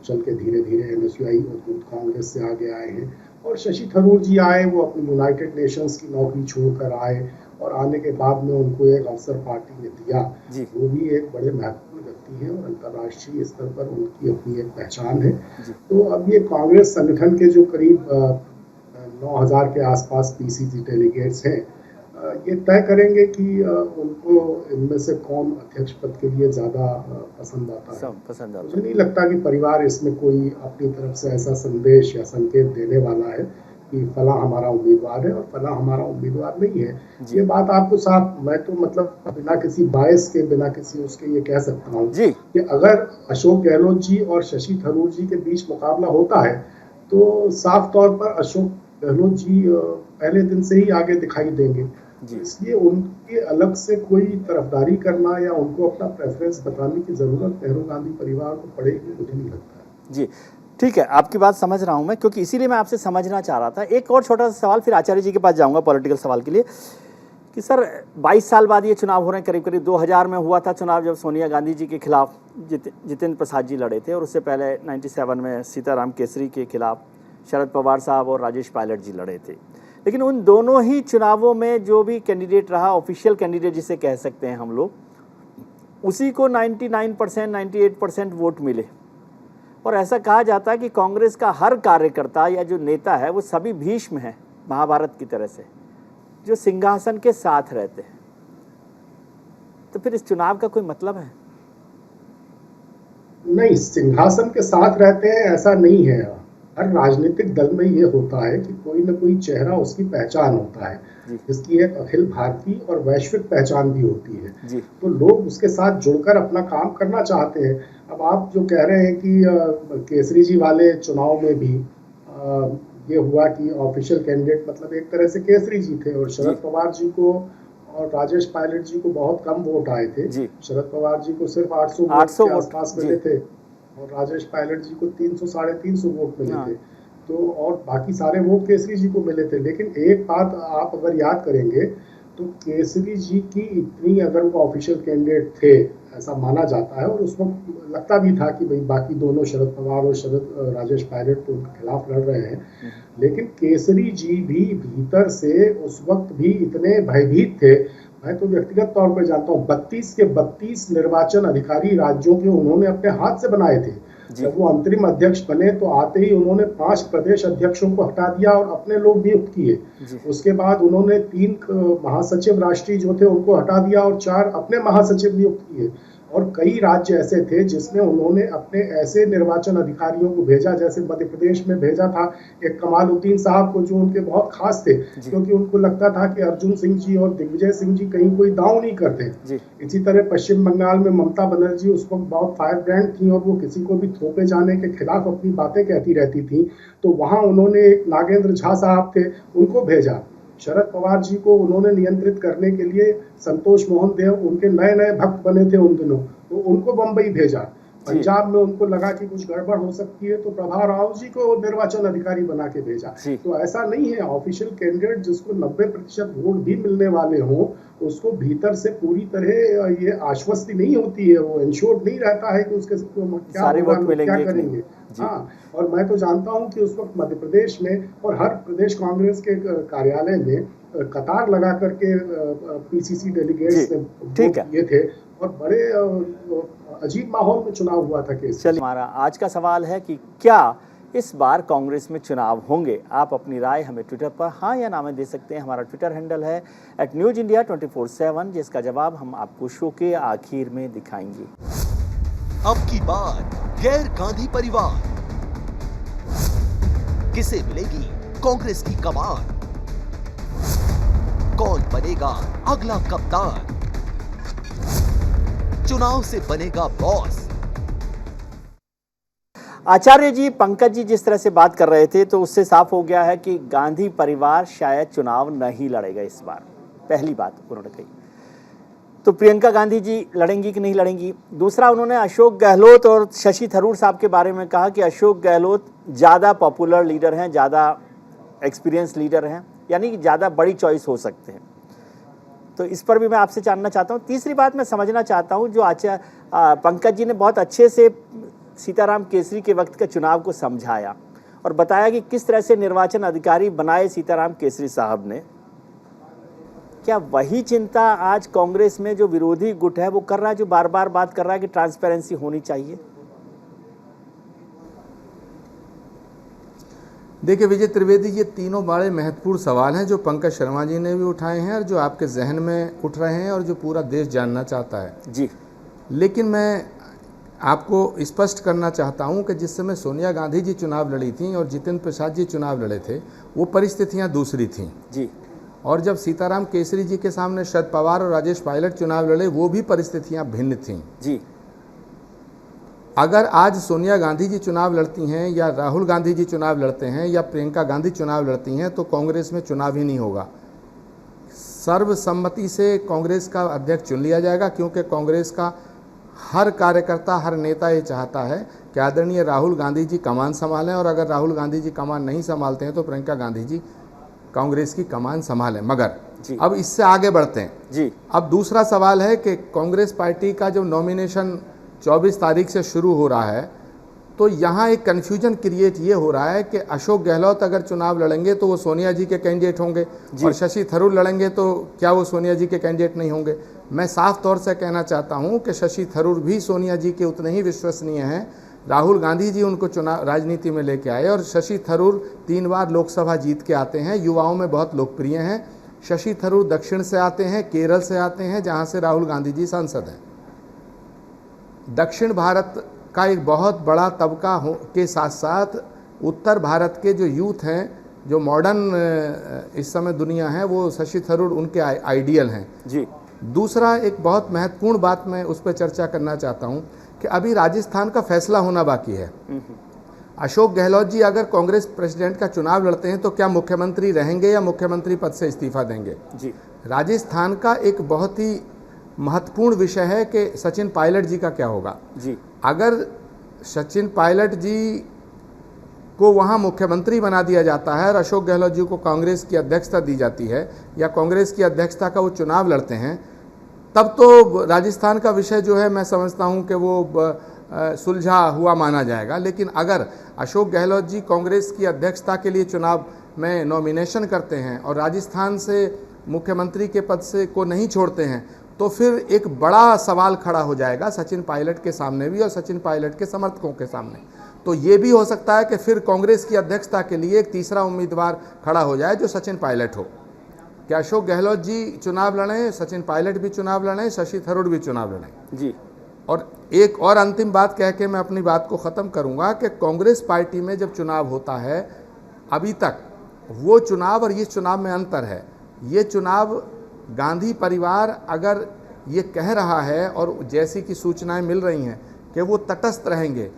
चल के धीरे धीरे NSUI और यूथ कांग्रेस से आगे आए हैं। और शशि थरूर जी आए, वो अपनी यूनाइटेड नेशंस की नौकरी छोड़कर आए और आने के बाद में उनको एक अवसर पार्टी ने दिया। जी। वो भी एक बड़े महत्वपूर्ण व्यक्ति हैं और अंतर्राष्ट्रीय स्तर पर उनकी अपनी एक पहचान है। तो अब ये कांग्रेस संगठन के जो करीब 9,000 के आसपास PCC डेलीगेट्स हैं, ये तय करेंगे कि उनको इनमें से कौन अध्यक्ष पद के लिए ज़्यादा पसंद आता है। सब पसंद आता है। मुझे नहीं लगता कि परिवार इसमें कोई अपनी तरफ से ऐसा संदेश या संकेत देने वाला है कि फला हमारा उम्मीदवार है और फला हमारा उम्मीदवार नहीं है। ये बात आपको साफ, मैं तो मतलब बिना किसी बायस के, बिना किसी उसके ये कह सकता हूँ कि अगर अशोक गहलोत जी और शशि थरूर जी के बीच मुकाबला होता है तो साफ तौर पर अशोक गहलोत जी पहले दिन से ही आगे दिखाई देंगे। इसलिए उनकी अलग से कोई तरफदारी करना या उनको अपना प्रेफरेंस बताने की जरूरत नेहरू गांधी परिवार को पड़ेगी, मुझे नहीं लगता है। जी ठीक है, आपकी बात समझ रहा हूं मैं, क्योंकि इसीलिए मैं आपसे समझना चाह रहा था। एक और छोटा सा सवाल, फिर आचार्य जी के पास जाऊंगा पॉलिटिकल सवाल के लिए, कि सर 22 साल बाद ये चुनाव हो रहे हैं। करीब करीब 2000 में हुआ था चुनाव, जब सोनिया गांधी जी के खिलाफ जितेंद्र प्रसाद जी लड़े थे, और उससे पहले 97 में सीताराम केसरी के खिलाफ शरद पवार साहब और राजेश पायलट जी लड़े थे। लेकिन उन दोनों ही चुनावों में जो भी कैंडिडेट रहा, ऑफिशियल कैंडिडेट जिसे कह सकते हैं हम लोग, उसी को 99%, 98% वोट मिले। और ऐसा कहा जाता है कि कांग्रेस का हर कार्यकर्ता या जो नेता है वो सभी भीष्म है, महाभारत की तरह से, जो सिंहासन के साथ रहते हैं। तो फिर इस चुनाव का कोई मतलब है? नहीं, सिंहासन के साथ रहते हैं ऐसा नहीं है। हर राजनीतिक दल में ये होता है कि कोई न कोई चेहरा उसकी पहचान होता है, जिसकी एक अखिल भारतीय और वैश्विक पहचान भी होती है। तो लोग उसके साथ जुड़कर अपना काम करना चाहते हैं। अब आप जो कह रहे हैं कि केसरी जी वाले चुनाव में भी ये हुआ कि ऑफिशियल कैंडिडेट मतलब एक तरह से केसरी जी थे, और शरद पवार जी को और राजेश पायलट जी को बहुत कम वोट आए थे। शरद पवार जी को सिर्फ 800 वोट के आसपास मिले थे और राजेश पायलट जी को 300 साढ़े 300 वोट मिले थे। तो और बाकी सारे वोट केसरी जी को मिले थे। लेकिन एक बात आप अगर याद करेंगे तो केसरी जी की इतनी, अगर वो ऑफिशियल कैंडिडेट थे ऐसा माना जाता है, और उस वक्त लगता भी था कि भाई बाकी दोनों शरद पवार और राजेश पायलट तो उनके खिलाफ लड़ रहे हैं, लेकिन केसरी जी भी भीतर से उस वक्त भी इतने भयभीत थे। मैं तो व्यक्तिगत तौर पर जानता हूँ 32 के 32 निर्वाचन अधिकारी राज्यों के उन्होंने अपने हाथ से बनाए थे। जब वो अंतरिम अध्यक्ष बने तो आते ही उन्होंने 5 प्रदेश अध्यक्षों को हटा दिया और अपने लोग नियुक्त किए। उसके बाद उन्होंने 3 महासचिव राष्ट्रीय जो थे उनको हटा दिया और 4 अपने महासचिव नियुक्त किए। और कई राज्य ऐसे थे जिसमें उन्होंने अपने ऐसे निर्वाचन अधिकारियों को भेजा, जैसे मध्य प्रदेश में भेजा था एक कमालुद्दीन साहब को, जो उनके बहुत खास थे, क्योंकि उनको लगता था कि अर्जुन सिंह जी और दिग्विजय सिंह जी कहीं कोई दांव नहीं करते। इसी तरह पश्चिम बंगाल में ममता बनर्जी उस वक्त बहुत फायर ब्रांड थी और वो किसी को भी थोपे जाने के खिलाफ अपनी बातें कहती रहती थी। तो वहाँ उन्होंने एक नागेंद्र झा साहब थे, उनको भेजा। शरद पवार जी को उन्होंने नियंत्रित करने के लिए संतोष मोहन देव, उनके नए नए भक्त बने थे उन दिनों, तो उनको बम्बई भेजा। पंजाब में उनको लगा कि कुछ गड़बड़ हो सकती है तो प्रभा राव जी को निर्वाचन अधिकारी बना के भेजा। तो ऐसा नहीं है, ऑफिशियल कैंडिडेट जिसको 90% वोट भी मिलने वाले हों उसको भीतर से पूरी तरह ये आश्वस्ति नहीं होती है, वो इंश्योर्ड नहीं रहता है कि उसके क्या होगा, क्या करेंगे। हाँ, और मैं तो जानता हूँ कि उस वक्त मध्य प्रदेश में और हर प्रदेश कांग्रेस के कार्यालय में कतार लगा करके PCC डेलीगेट्स ये थे और बड़े अजीब माहौल में चुनाव हुआ था। चलिए, हमारा आज का सवाल है कि क्या इस बार कांग्रेस में चुनाव होंगे? आप अपनी राय हमें ट्विटर पर हाँ या ना में दे सकते हैं। हमारा ट्विटर हैंडल है @newsindia24/7, जिसका जवाब हम आपको शो के आखिर में दिखाएंगे। अब की बार गैर गांधी परिवार, किसे मिलेगी कांग्रेस की कमान? कौन बनेगा अगला कप्तान? चुनाव से बनेगा बॉस? आचार्य जी, पंकज जी जिस तरह से बात कर रहे थे तो उससे साफ हो गया है कि गांधी परिवार शायद चुनाव नहीं लड़ेगा इस बार। पहली बात उन्होंने कही। तो प्रियंका गांधी जी लड़ेंगी कि नहीं लड़ेंगी? दूसरा, उन्होंने अशोक गहलोत और शशि थरूर साहब के बारे में कहा कि अशोक गहलोत ज़्यादा पॉपुलर लीडर हैं, ज़्यादा एक्सपीरियंस लीडर हैं, यानी कि ज़्यादा बड़ी चॉइस हो सकते हैं। तो इस पर भी मैं आपसे जानना चाहता हूँ। तीसरी बात मैं समझना चाहता हूँ, जो पंकज जी ने बहुत अच्छे से सीताराम केसरी के वक्त के चुनाव को समझाया और बताया कि किस तरह से निर्वाचन अधिकारी बनाए सीताराम केसरी साहब ने। क्या वही चिंता आज कांग्रेस में जो विरोधी गुट है वो कर रहा है, जो बार बार बात कर रहा है कि ट्रांसपेरेंसी होनी चाहिए? देखिए विजय त्रिवेदी, ये तीनों बड़े महत्वपूर्ण सवाल हैं जो पंकज शर्मा जी ने भी उठाए हैं और जो आपके जहन में उठ रहे हैं और जो पूरा देश जानना चाहता है जी। लेकिन मैं आपको स्पष्ट करना चाहता हूं कि जिस समय सोनिया गांधी जी चुनाव लड़ी थी और जितेंद्र प्रसाद जी चुनाव लड़े थे, वो परिस्थितियां दूसरी थीं जी। और जब सीताराम केसरी जी के सामने शरद पवार और राजेश पायलट चुनाव लड़े, वो भी परिस्थितियां भिन्न थीं जी। अगर आज सोनिया गांधी जी चुनाव लड़ती हैं या राहुल गांधी जी चुनाव लड़ते हैं या प्रियंका गांधी चुनाव लड़ती हैं तो कांग्रेस में चुनाव ही नहीं होगा। सर्वसम्मति से कांग्रेस का अध्यक्ष चुन लिया जाएगा, क्योंकि कांग्रेस का हर कार्यकर्ता, हर नेता ये चाहता है कि आदरणीय राहुल गांधी जी कमान संभालें, और अगर राहुल गांधी जी कमान नहीं संभालते हैं तो प्रियंका गांधी जी कांग्रेस की कमान संभालें। मगर अब इससे आगे बढ़ते हैं जी। अब दूसरा सवाल है कि कांग्रेस पार्टी का जो नॉमिनेशन 24 तारीख से शुरू हो रहा है, तो यहाँ एक कन्फ्यूजन क्रिएट ये हो रहा है कि अशोक गहलोत अगर चुनाव लड़ेंगे तो वो सोनिया जी के कैंडिडेट होंगे और शशि थरूर लड़ेंगे तो क्या वो सोनिया जी के कैंडिडेट नहीं होंगे? मैं साफ तौर से कहना चाहता हूँ कि शशि थरूर भी सोनिया जी के उतने ही विश्वसनीय हैं। राहुल गांधी जी उनको चुनाव राजनीति में लेके आए और शशि थरूर 3 बार लोकसभा जीत के आते हैं, युवाओं में बहुत लोकप्रिय हैं। शशि थरूर दक्षिण से आते हैं, केरल से आते हैं, जहाँ से राहुल गांधी जी सांसद हैं। दक्षिण भारत का एक बहुत बड़ा तबका के साथ साथ उत्तर भारत के जो यूथ हैं, जो मॉडर्न इस समय दुनिया है, वो शशि थरूर उनके आइडियल हैं जी। दूसरा एक बहुत महत्वपूर्ण बात मैं उस पर चर्चा करना चाहता हूं कि अभी राजस्थान का फैसला होना बाकी है। अशोक गहलोत जी अगर कांग्रेस प्रेसिडेंट का चुनाव लड़ते हैं तो क्या मुख्यमंत्री रहेंगे या मुख्यमंत्री पद से इस्तीफा देंगे जी। राजस्थान का एक बहुत ही महत्वपूर्ण विषय है कि सचिन पायलट जी का क्या होगा जी। अगर सचिन पायलट जी को वहाँ मुख्यमंत्री बना दिया जाता है और अशोक गहलोत जी को कांग्रेस की अध्यक्षता दी जाती है या कांग्रेस की अध्यक्षता का वो चुनाव लड़ते हैं, तब तो राजस्थान का विषय जो है मैं समझता हूँ कि वो सुलझा हुआ माना जाएगा। लेकिन अगर अशोक गहलोत जी कांग्रेस की अध्यक्षता के लिए चुनाव में नॉमिनेशन करते हैं और राजस्थान से मुख्यमंत्री के पद से को नहीं छोड़ते हैं, तो फिर एक बड़ा सवाल खड़ा हो जाएगा सचिन पायलट के सामने भी और सचिन पायलट के समर्थकों के सामने। तो ये भी हो सकता है कि फिर कांग्रेस की अध्यक्षता के लिए एक तीसरा उम्मीदवार खड़ा हो जाए जो सचिन पायलट हो। क्या अशोक गहलोत जी चुनाव लड़ें, सचिन पायलट भी चुनाव लड़ें, शशि थरूर भी चुनाव लड़ें जी। और एक और अंतिम बात कह के मैं अपनी बात को ख़त्म करूंगा कि कांग्रेस पार्टी में जब चुनाव होता है, अभी तक वो चुनाव और ये चुनाव में अंतर है। ये चुनाव गांधी परिवार अगर ये कह रहा है और जैसी कि सूचनाएं मिल रही हैं कि वो तटस्थ रहेंगे,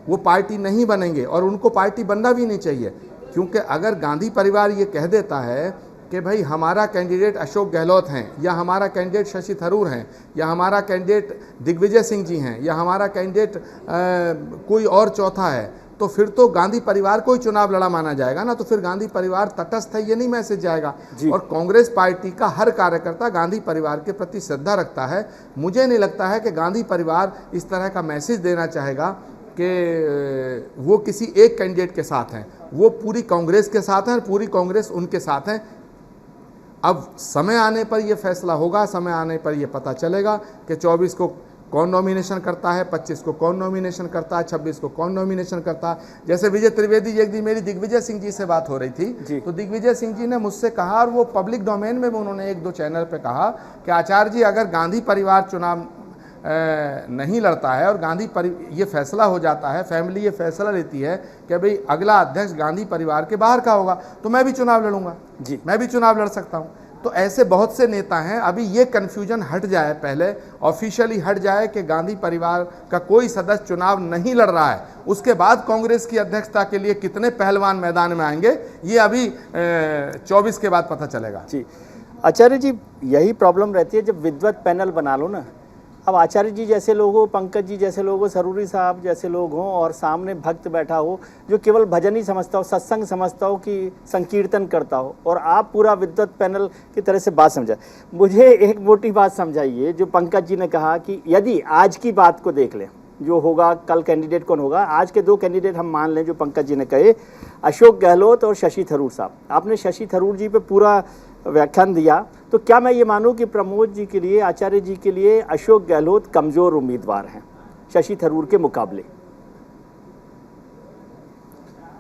वो पार्टी नहीं बनेंगे और उनको पार्टी बनना भी नहीं चाहिए, क्योंकि अगर गांधी परिवार ये कह देता है कि भाई हमारा कैंडिडेट अशोक गहलोत हैं या हमारा कैंडिडेट शशि थरूर हैं या हमारा कैंडिडेट दिग्विजय सिंह जी हैं या हमारा कैंडिडेट कोई और चौथा है, तो फिर तो गांधी परिवार को ही चुनाव लड़ा माना जाएगा ना। तो फिर गांधी परिवार तटस्थ है, ये नहीं मैसेज जाएगा। और कांग्रेस पार्टी का हर कार्यकर्ता गांधी परिवार के प्रति श्रद्धा रखता है। मुझे नहीं लगता है कि गांधी परिवार इस तरह का मैसेज देना चाहेगा कि वो किसी एक कैंडिडेट के साथ हैं। वो पूरी कांग्रेस के साथ हैं और पूरी कांग्रेस उनके साथ हैं। अब समय आने पर यह फैसला होगा, समय आने पर यह पता चलेगा कि 24 को कौन नॉमिनेशन करता है, 25 को कौन नॉमिनेशन करता है, 26 को कौन नॉमिनेशन करता है। जैसे विजय त्रिवेदी जी, एक दिन मेरी दिग्विजय सिंह जी से बात हो रही थी, तो दिग्विजय सिंह जी ने मुझसे कहा, और वो पब्लिक डोमेन में भी उन्होंने 1-2 चैनल पे कहा कि आचार्य जी अगर गांधी परिवार चुनाव नहीं लड़ता है और ये फैसला हो जाता है, फैमिली ये फैसला लेती है कि भाई अगला अध्यक्ष गांधी परिवार के बाहर का होगा, तो मैं भी चुनाव लड़ूंगा जी, मैं भी चुनाव लड़ सकता हूं। तो ऐसे बहुत से नेता हैं। अभी ये कन्फ्यूजन हट जाए, पहले ऑफिशियली हट जाए कि गांधी परिवार का कोई सदस्य चुनाव नहीं लड़ रहा है, उसके बाद कांग्रेस की अध्यक्षता के लिए कितने पहलवान मैदान में आएंगे ये अभी 24 के बाद पता चलेगा। जी आचार्य जी, यही प्रॉब्लम रहती है जब विद्वत पैनल बना लो ना। अब आचार्य जी जैसे लोग हो, पंकज जी जैसे लोग हो, सरूरी साहब जैसे लोग हों और सामने भक्त बैठा हो जो केवल भजन ही समझता हो, सत्संग समझता हो कि संकीर्तन करता हो, और आप पूरा विद्वत पैनल की तरह से बात समझाए। मुझे एक मोटी बात समझाइए जो पंकज जी ने कहा कि यदि आज की बात को देख लें, जो होगा कल कैंडिडेट कौन होगा, आज के दो कैंडिडेट हम मान लें जो पंकज जी ने कहे, अशोक गहलोत और शशि थरूर साहब। आपने शशि थरूर जी पे पूरा व्याख्यान दिया, तो क्या मैं ये मानूं कि प्रमोद जी के लिए, आचार्य जी के लिए अशोक गहलोत कमजोर उम्मीदवार हैं शशि थरूर के मुकाबले?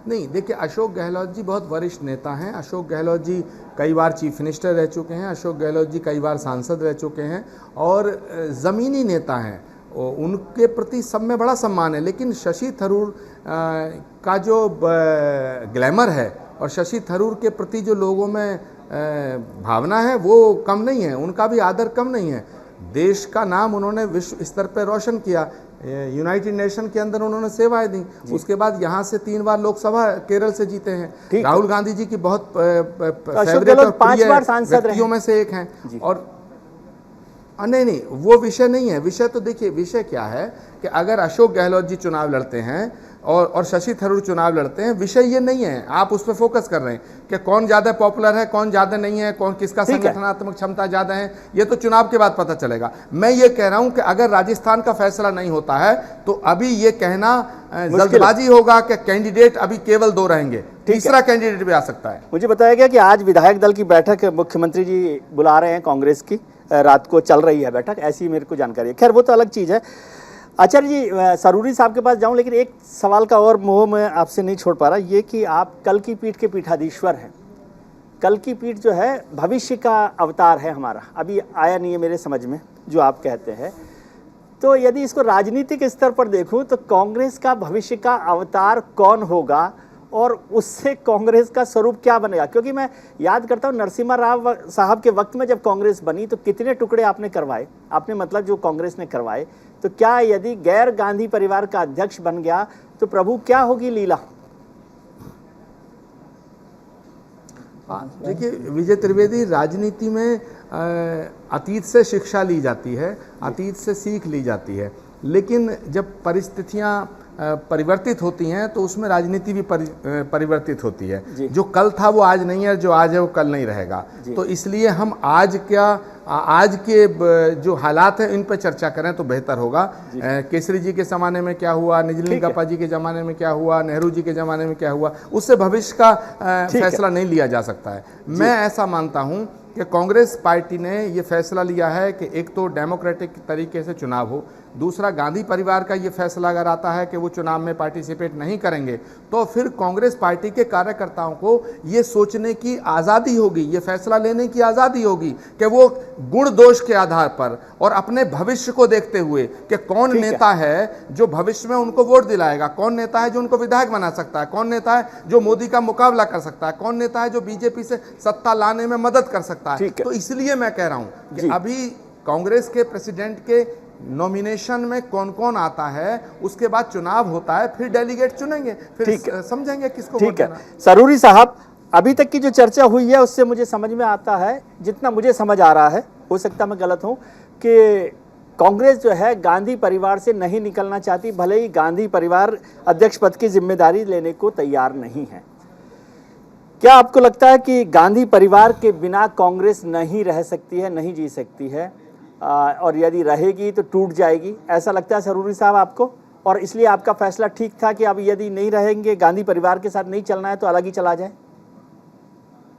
नहीं, देखिए अशोक गहलोत जी बहुत वरिष्ठ नेता हैं। अशोक गहलोत जी कई बार चीफ मिनिस्टर रह चुके हैं, अशोक गहलोत जी कई बार सांसद रह चुके हैं और ज़मीनी नेता हैं, उनके प्रति सब में बड़ा सम्मान है। लेकिन शशि थरूर का जो ग्लैमर है और शशि थरूर के प्रति जो लोगों में भावना है वो कम नहीं है, उनका भी आदर कम नहीं है। देश का नाम उन्होंने विश्व स्तर पर रोशन किया, यूनाइटेड नेशन के अंदर उन्होंने सेवाएं दी, उसके बाद यहाँ से 3 बार लोकसभा केरल से जीते हैं। राहुल गांधी जी की बहुत फेवरेट और प्रिय व्यक्तियों में से एक हैं। और नहीं, वो विषय नहीं है। विषय तो देखिए, विषय क्या है कि अगर अशोक गहलोत जी चुनाव लड़ते हैं और शशि थरूर चुनाव लड़ते हैं, विषय ये नहीं है। आप उस पर फोकस कर रहे हैं कि कौन ज़्यादा पॉपुलर है, कौन ज़्यादा नहीं है, कौन किसका संगठनात्मक क्षमता ज़्यादा है, ये तो चुनाव के बाद पता चलेगा। मैं ये कह रहा हूं कि अगर राजस्थान का फैसला नहीं होता है तो अभी ये कहना जल्दबाजी होगा कि कैंडिडेट अभी केवल 2 रहेंगे, तीसरा कैंडिडेट भी आ सकता है। मुझे बताया गया कि आज विधायक दल की बैठक मुख्यमंत्री जी बुला रहे हैं, कांग्रेस की रात को चल रही है बैठक, ऐसी मेरे को जानकारी है। खैर वो तो अलग चीज़ है। आचार्य जी, सरूरी साहब के पास जाऊं, लेकिन एक सवाल का और मोह मैं आपसे नहीं छोड़ पा रहा, ये कि आप कल की पीठ के पीठाधीश्वर हैं। कल की पीठ जो है भविष्य का अवतार है हमारा, अभी आया नहीं है मेरे समझ में जो आप कहते हैं। तो यदि इसको राजनीतिक स्तर पर देखूं तो कांग्रेस का भविष्य का अवतार कौन होगा और उससे कांग्रेस का स्वरूप क्या बनेगा? क्योंकि मैं याद करता हूँ नरसिम्हा राव साहब के वक्त में जब कांग्रेस बनी तो कितने टुकड़े आपने करवाए, आपने मतलब जो कांग्रेस ने करवाए। तो क्या यदि गैर गांधी परिवार का अध्यक्ष बन गया तो प्रभु क्या होगी लीला? देखिए विजय त्रिवेदी, राजनीति में अतीत से शिक्षा ली जाती है, अतीत से सीख ली जाती है, लेकिन जब परिस्थितियां परिवर्तित होती हैं तो उसमें राजनीति भी परिवर्तित होती है। जो कल था वो आज नहीं है, जो आज है वो कल नहीं रहेगा। तो इसलिए हम आज के जो हालात हैं इन पर चर्चा करें तो बेहतर होगा। केसरी जी के ज़माने में क्या हुआ, निजलिंगप्पा जी के ज़माने में क्या हुआ, नेहरू जी के ज़माने में क्या हुआ, उससे भविष्य का फैसला नहीं लिया जा सकता है। मैं ऐसा मानता हूँ कि कांग्रेस पार्टी ने ये फैसला लिया है कि एक तो डेमोक्रेटिक तरीके से चुनाव हो, दूसरा गांधी परिवार का ये फैसला अगर आता है कि वो चुनाव में पार्टिसिपेट नहीं करेंगे तो फिर कांग्रेस पार्टी के कार्यकर्ताओं को ये सोचने की आज़ादी होगी, ये फैसला लेने की आज़ादी होगी कि वो गुण दोष के आधार पर और अपने भविष्य को देखते हुए कि कौन नेता है जो भविष्य में उनको वोट दिलाएगा, कौन नेता है जो उनको विधायक बना सकता है, कौन नेता है जो मोदी का मुकाबला कर सकता है, कौन नेता है जो बीजेपी से सत्ता लाने में मदद कर सकता है। तो इसलिए मैं कह रहा हूं कि अभी कांग्रेस के प्रेसिडेंट के नॉमिनेशन में कौन कौन आता है, उसके बाद चुनाव होता है, फिर डेलीगेट चुनेंगे, फिर समझेंगे किसको वोट देना। सरूरी साहब, अभी तक की जो चर्चा हुई है उससे मुझे समझ में आता है, जितना मुझे समझ आ रहा है, हो सकता मैं गलत हूं, कि कांग्रेस जो है गांधी परिवार से नहीं निकलना चाहती, भले ही गांधी परिवार अध्यक्ष पद की जिम्मेदारी लेने को तैयार नहीं है। क्या आपको लगता है कि गांधी परिवार के बिना कांग्रेस नहीं रह सकती है, नहीं जी सकती है, और यदि रहेगी तो टूट जाएगी, ऐसा लगता है सरूरी साहब आपको? और इसलिए आपका फैसला ठीक था कि अब यदि नहीं रहेंगे, गांधी परिवार के साथ नहीं चलना है तो अलग ही चला जाए?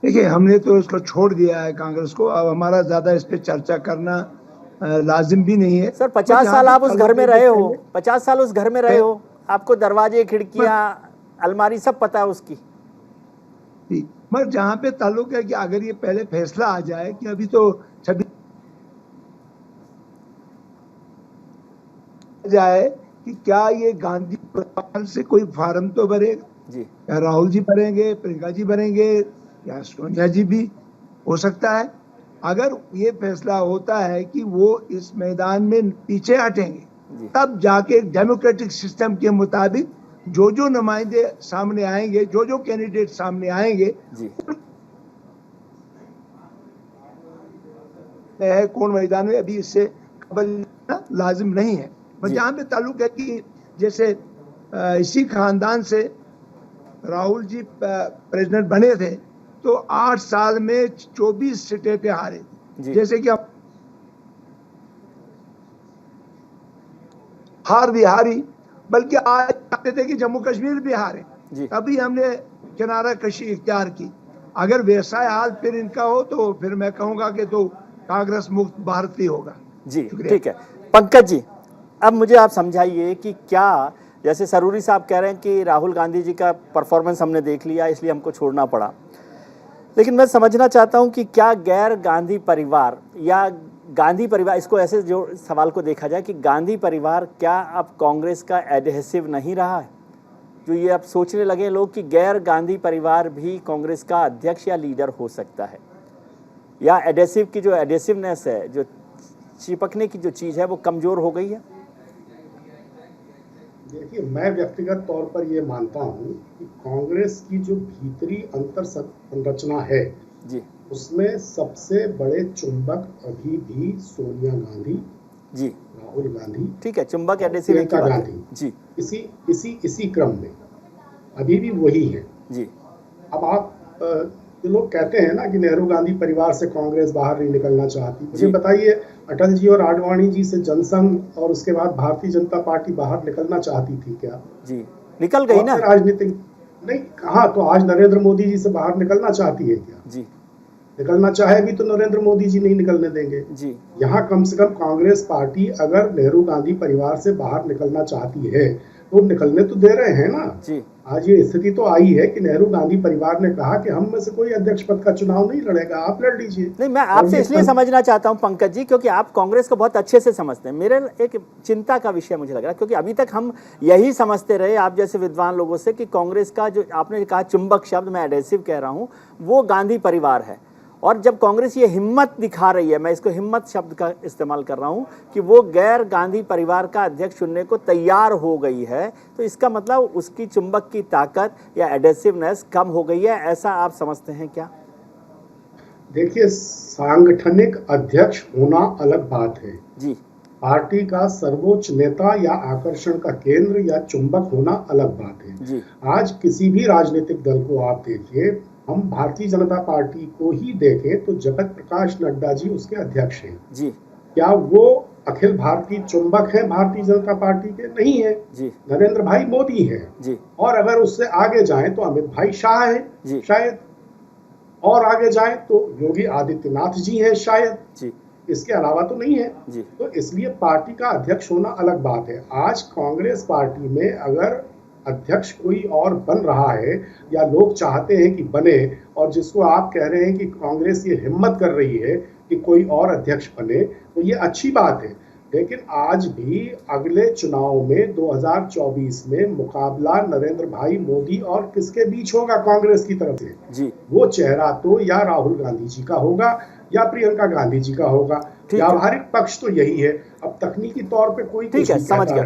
देखिए, हमने तो इसको छोड़ दिया है कांग्रेस को, अब हमारा ज्यादा इस पर चर्चा करना लाजिम भी नहीं है। सर 50 साल आप उस घर में रहे हो, 50 साल उस घर में रहे हो, आपको दरवाजे, खिड़कियां, अलमारी सब पता है उसकी। मगर जहाँ पे ताल्लुक है कि अगर ये पहले फैसला आ जाए कि अभी तो 26 जाए कि क्या ये गांधी परिवार से कोई फार्म तो भरेगा जी, या राहुल जी भरेंगे, प्रियंका जी भरेंगे, या सोनिया जी भी हो सकता है, अगर ये फैसला होता है कि वो इस मैदान में पीछे हटेंगे, तब जाके डेमोक्रेटिक सिस्टम के मुताबिक जो नुमाइंदे सामने आएंगे, जो कैंडिडेट सामने आएंगे, है कौन मैदान में, अभी इससे कबल लाजिम नहीं है। बस जहाँ पे ताल्लुक है कि जैसे इसी खानदान से राहुल जी प्रेसिडेंट बने थे तो 8 साल में 24 सीटें पे हारे, जैसे कि हार भी हारी, बल्कि आज चाहते थे कि जम्मू कश्मीर भी हारे, तभी हमने किनारा कशी इख्तियार की। अगर वैसा हाल फिर इनका हो तो फिर मैं कहूंगा कि तो कांग्रेस मुक्त भारत ही होगा। जी ठीक है। पंकज जी, अब मुझे आप समझाइए कि क्या, जैसे सरूरी साहब कह रहे हैं कि राहुल गांधी जी का परफॉर्मेंस हमने देख लिया इसलिए हमको छोड़ना पड़ा, लेकिन मैं समझना चाहता हूं कि क्या गैर गांधी परिवार या गांधी परिवार, इसको ऐसे जो सवाल को देखा जाए कि गांधी परिवार क्या अब कांग्रेस का एडहेसिव नहीं रहा है? जो ये अब सोचने लगे लोग कि गैर गांधी परिवार भी कांग्रेस का अध्यक्ष या लीडर हो सकता है, या एडहेसिव की जो एडहेसिवनेस है, जो चिपकने की जो चीज़ है, वो कमज़ोर हो गई है? देखिए, मैं व्यक्तिगत तौर पर ये मानता हूँ कि कांग्रेस की जो भीतरी अंतर संरचना है जी, उसमें सबसे बड़े चुंबक अभी भी सोनिया गांधी जी, राहुल गांधी, ठीक है, चुंबक एडहेसिव प्रियंका गांधी जी, इसी क्रम में अभी भी वही है जी। अब आप जो लोग कहते हैं ना कि नेहरू गांधी परिवार से कांग्रेस बाहर नहीं निकलना चाहती, मुझे बताइए अटल जी और आडवाणी जी से जनसंघ और उसके बाद भारतीय जनता पार्टी बाहर निकलना चाहती थी क्या? जी, निकल गई ना। राजनीतिक नहीं कहा तो आज नरेंद्र मोदी जी से बाहर निकलना चाहती है क्या? जी, निकलना चाहेगी तो नरेंद्र मोदी जी नहीं निकलने देंगे जी। यहाँ कम से कम कांग्रेस पार्टी अगर नेहरू गांधी परिवार से बाहर निकलना चाहती है तो निकलने तो दे रहे हैं ना जी। आज ये स्थिति तो आई है कि नेहरू गांधी परिवार ने कहा कि हम में से कोई अध्यक्ष पद का चुनाव नहीं लड़ेगा, आप लड़ लीजिए। नहीं, मैं आपसे इसलिए समझना चाहता हूं पंकज जी, क्योंकि आप कांग्रेस को बहुत अच्छे से समझते हैं। मेरे एक चिंता का विषय मुझे लग रहा है, क्योंकि अभी तक हम यही समझते रहे आप जैसे विद्वान लोगों से कि कांग्रेस का जो आपने कहा चुंबक शब्द, मैं एडहेसिव कह रहा हूं, वो गांधी परिवार है। और जब कांग्रेस ये हिम्मत दिखा रही है, मैं इसको हिम्मत शब्द का इस्तेमाल कर रहा हूं, कि वो गैर गांधी परिवार का अध्यक्ष चुनने को तैयार हो गई है, तो इसका मतलब उसकी चुंबक की ताकत या एडहेसिवनेस कम हो गई है, ऐसा आप समझते हैं क्या? देखिए, सांगठनिक अध्यक्ष होना अलग बात है जी, पार्टी का सर्वोच्च नेता या आकर्षण का केंद्र या चुंबक होना अलग बात है जी। आज किसी भी राजनीतिक दल को आप देखिए, हम भारतीय जनता पार्टी को ही देखें तो जगत प्रकाश नड्डा जी उसके अध्यक्ष हैं जी। क्या वो अखिल भारतीय चुंबक हैं भारतीय जनता पार्टी के? नहीं है जी। नरेंद्र भाई मोदी हैं जी। और अगर उससे आगे जाएं तो अमित भाई शाह हैं शायद, और आगे जाएं तो योगी आदित्यनाथ जी हैं शायद जी। इसके अलावा तो नहीं है जी। तो इसलिए पार्टी का अध्यक्ष होना अलग बात है। आज कांग्रेस पार्टी में अगर अध्यक्ष कोई और बन रहा है या लोग चाहते हैं कि बने, और जिसको आप कह रहे हैं कि कांग्रेस ये हिम्मत कर रही है कि कोई और अध्यक्ष बने, तो ये अच्छी बात है। लेकिन आज भी अगले चुनाव में 2024 में मुकाबला नरेंद्र भाई मोदी और किसके बीच होगा कांग्रेस की तरफ से जी। वो चेहरा तो या राहुल गांधी जी का होगा या प्रियंका गांधी जी का होगा। व्यावहारिक पक्ष तो यही है, अब तकनीकी तौर पे कोई ठीक है, समझ गया।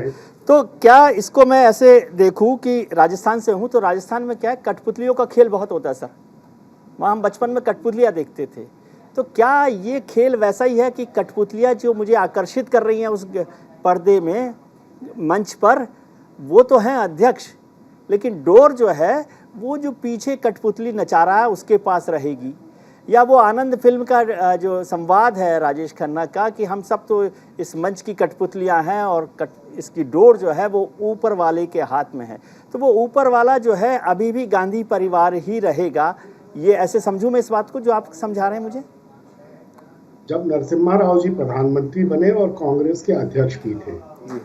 तो क्या इसको मैं ऐसे देखूं कि राजस्थान से हूं तो राजस्थान में क्या है, कठपुतलियों का खेल बहुत होता है सर, वहाँ हम बचपन में कठपुतलियाँ देखते थे। तो क्या ये खेल वैसा ही है कि कठपुतलियाँ जो मुझे आकर्षित कर रही हैं उस पर्दे में, मंच पर, वो तो हैं अध्यक्ष, लेकिन डोर जो है वो जो पीछे कठपुतली नचा रहा है उसके पास रहेगी? या वो आनंद फिल्म का जो संवाद है राजेश खन्ना का कि हम सब तो इस मंच की कठपुतलियाँ हैं और इसकी डोर जो है वो ऊपर वाले के हाथ में है, तो वो ऊपर वाला जो है अभी भी गांधी परिवार ही रहेगा, ये ऐसे समझूं मैं इस बात को जो आप समझा रहे हैं मुझे? जब नरसिम्हा राव जी प्रधानमंत्री बने और कांग्रेस के अध्यक्ष भी थे जी,